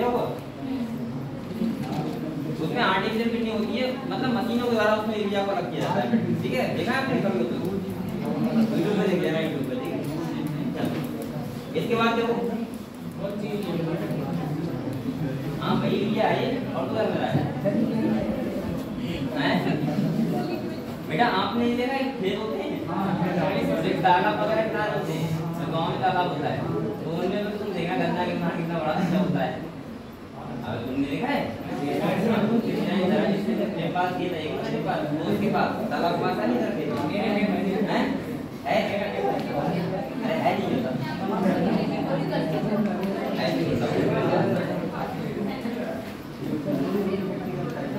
उसमें आर्टिफिशियल किडनी होती है, मतलब मशीनों के द्वारा उसमें यूरिया को अलग किया जाता है, ठीक है। देखा है आपने कभी, यूट्यूब पे देख लेना, यूट्यूब पे, ठीक है। इसके बाद देखो, हाँ भाई यूरिया है और तो क्या है बेटा, आपने देखा एक खेत होते हैं, तालाब वगैरह कितना होते हैं, तो गाँव में तालाब होता है, तो उनमें तो तुम देखा गंगा के वहाँ कितना बड़ा अच्छा होता है। अब तुमने देखा है नेपाल के नेपाल उसके पास तालाब के पास नहीं करते हैं, अरे है नहीं होता,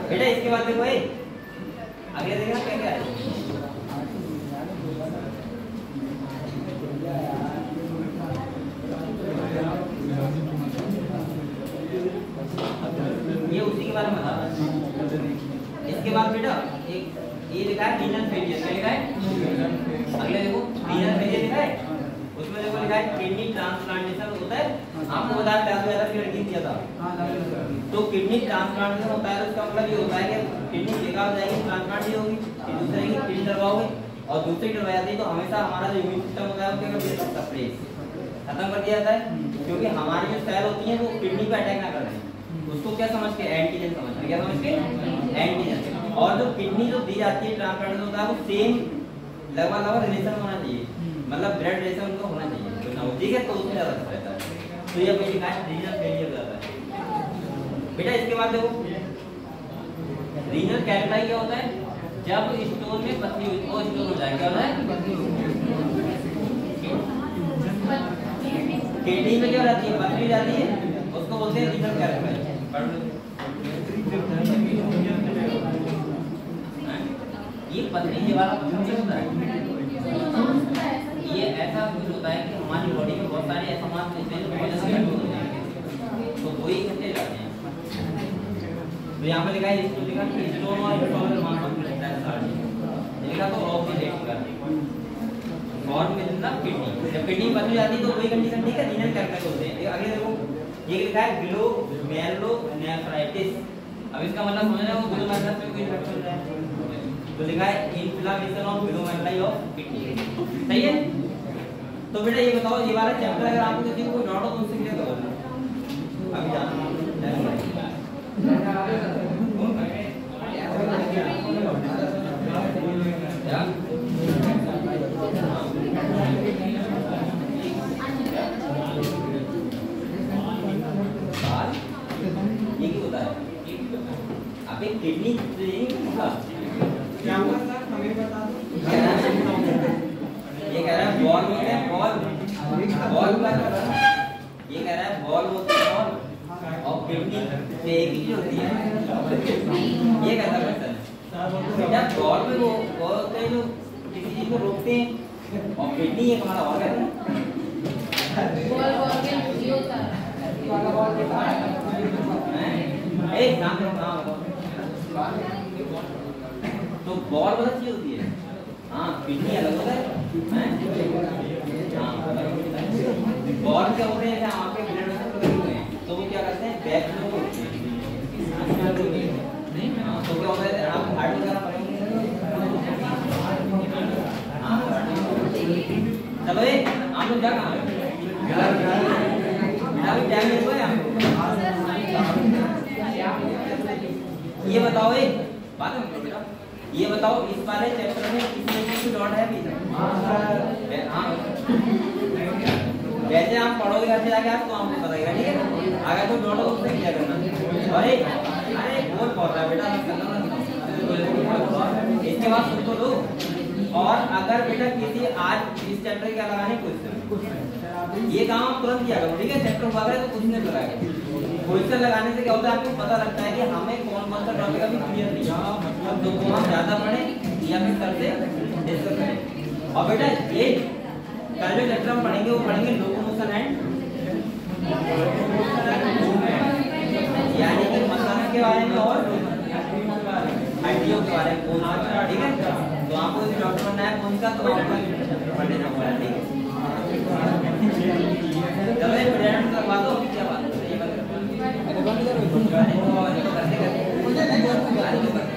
बेटा इसके बाद देखो आगे देखना क्या क्या है। ये उसी के बारे में बता। इसके बाद बेटा एक ये लिखा है रीनल फेलियर, क्या लिखा है अगले देखो रीनल फेलियर लिखा है, उसमें देखो लिखा है किडनी ट्रांसप्लांटेशन होता है। आपको बता क्लास में की लड़की दिया था, तो किडनी ट्रांसप्लांटेशन होता है, उसका मतलब ये होता है कि किडनी बेकार हो जाएगी, ट्रांसप्लांट नहीं होगी, फिर दूसरे की किडनी डलवाओगे और दूसरी डलवा जाती है, तो हमेशा हमारा जो इम्यून सिस्टम होता है उसके कर सप्रेस खत्म कर दिया जाता है, क्योंकि हमारी जो सेल होती है वो किडनी पे अटैक ना कर रहे हैं, उसको क्या समझ के एंटीजन समझ के, क्या समझ के एंटीजन। और जो किडनी जो दी जाती है ट्रांसप्लांटेशन होता है वो सेम लगभग रिलेशन होना चाहिए, मतलब ब्लड रिलेशन उनको होना चाहिए, तो ना ठीक है, तो उसमें ज्यादा अच्छा रहता है। तो ये अपनी लिखा है रीनल फेलियर हो जाता है बेटा। इसके बाद देखो रीनल कैलेंडाई क्या होता है, जब स्टोन में पथरी हुई वो स्टोन हो जाए, क्या होता है किडनी में क्या रहती है, पथरी जाती है, उसको बोलते हैं रीनल कैलेंडाई। ये पथरी वाला कुछ होता है, ये ऐसा कुछ होता है कि हमारी बॉडी में बहुत सारे ऐसे मांस होते हैं जो बहुत जल्दी हो जाते हैं, तो वही इकट्ठे जाते हैं। तो यहाँ पे लिखा है इसको लिखा कि स्टोन और इंस्टॉलर मांस लिखा तो ऑक्सीडेट करते फॉर्म में ना किडनी, जब किडनी बन जाती है तो वही कंडीशन ठीक है, रीनल कैलेंडाई होते हैं। आगे देखो ये लिखा है ग्लोमेरुलोनेफ्राइटिस, अब इसका मतलब समझना है वो ग्लोमेरुलस में कोई इन्फेक्शन है, तो लिखा है inflammation of glomeruli of kidney, सही है। तो बेटा ये बताओ ये वाला चैप्टर अगर आपको किसी को कोई डाउट हो तो उससे क्लियर करो अभी जाना ये क्या होता है, आप एक किडनी क्या हुआ सर हमें बता दो। ये कह रहा है बॉल होते हैं, बॉल का ये कह रहा है बॉल होते हैं बॉल और किडनी पे एक ही होती है, ये कहता है बेटा बॉल में वो होते हैं जो किसी चीज को रोकते हैं और किडनी एक हमारा ऑर्गन है, एक नाम तो बॉल बहुत अच्छी होती है, हाँ किडनी अलग होता है, बॉल क्या होते हैं जहाँ पे ब्लड वेसल लगे हुए हैं, तो वो क्या करते हैं बैक फ्लो होते हैं, तो क्या होता है आप हार्ट वगैरह पढ़ेंगे, चलो ये हम लोग जा कहाँ ये बताओ ये बात है बेटा, ये बताओ इस वाले चैप्टर में किस की डॉट है अभी हाँ वैसे आप पढ़ोगे घर से जाके आपको हमको बताएगा, ठीक है, अगर कोई डॉट हो तो उससे क्या करना। अरे अरे बोल पढ़ रहा है बेटा, इसके बाद सुन तो लो। और अगर बेटा किसी आज इस चैप्टर क्या लगाने क्वेश्चन, ये काम आप तुरंत किया करो, ठीक है, चैप्टर हुआ करे तो कुछ नहीं लगाएगा, क्वेश्चन लगाने से क्या होता है आपको पता लगता है कि हमें कौन कौन सा टॉपिक अभी क्लियर नहीं है, मतलब तो को हम ज्यादा पढ़ें या फिर सर से डिस्कस करें। और बेटा ये कल जो चैप्टर हम पढ़ेंगे वो पढ़ेंगे लोकोमोशन एंड यानी कि मसल्स के बारे में और हड्डियों के बारे में, ठीक है, तो आपको इस डॉक्टर बनना है कौन सा, तो पढ़ने ना पड़ा, ठीक है। चलो ये प्रेजेंट करवा दो, क्या बात है, ये बात करते हैं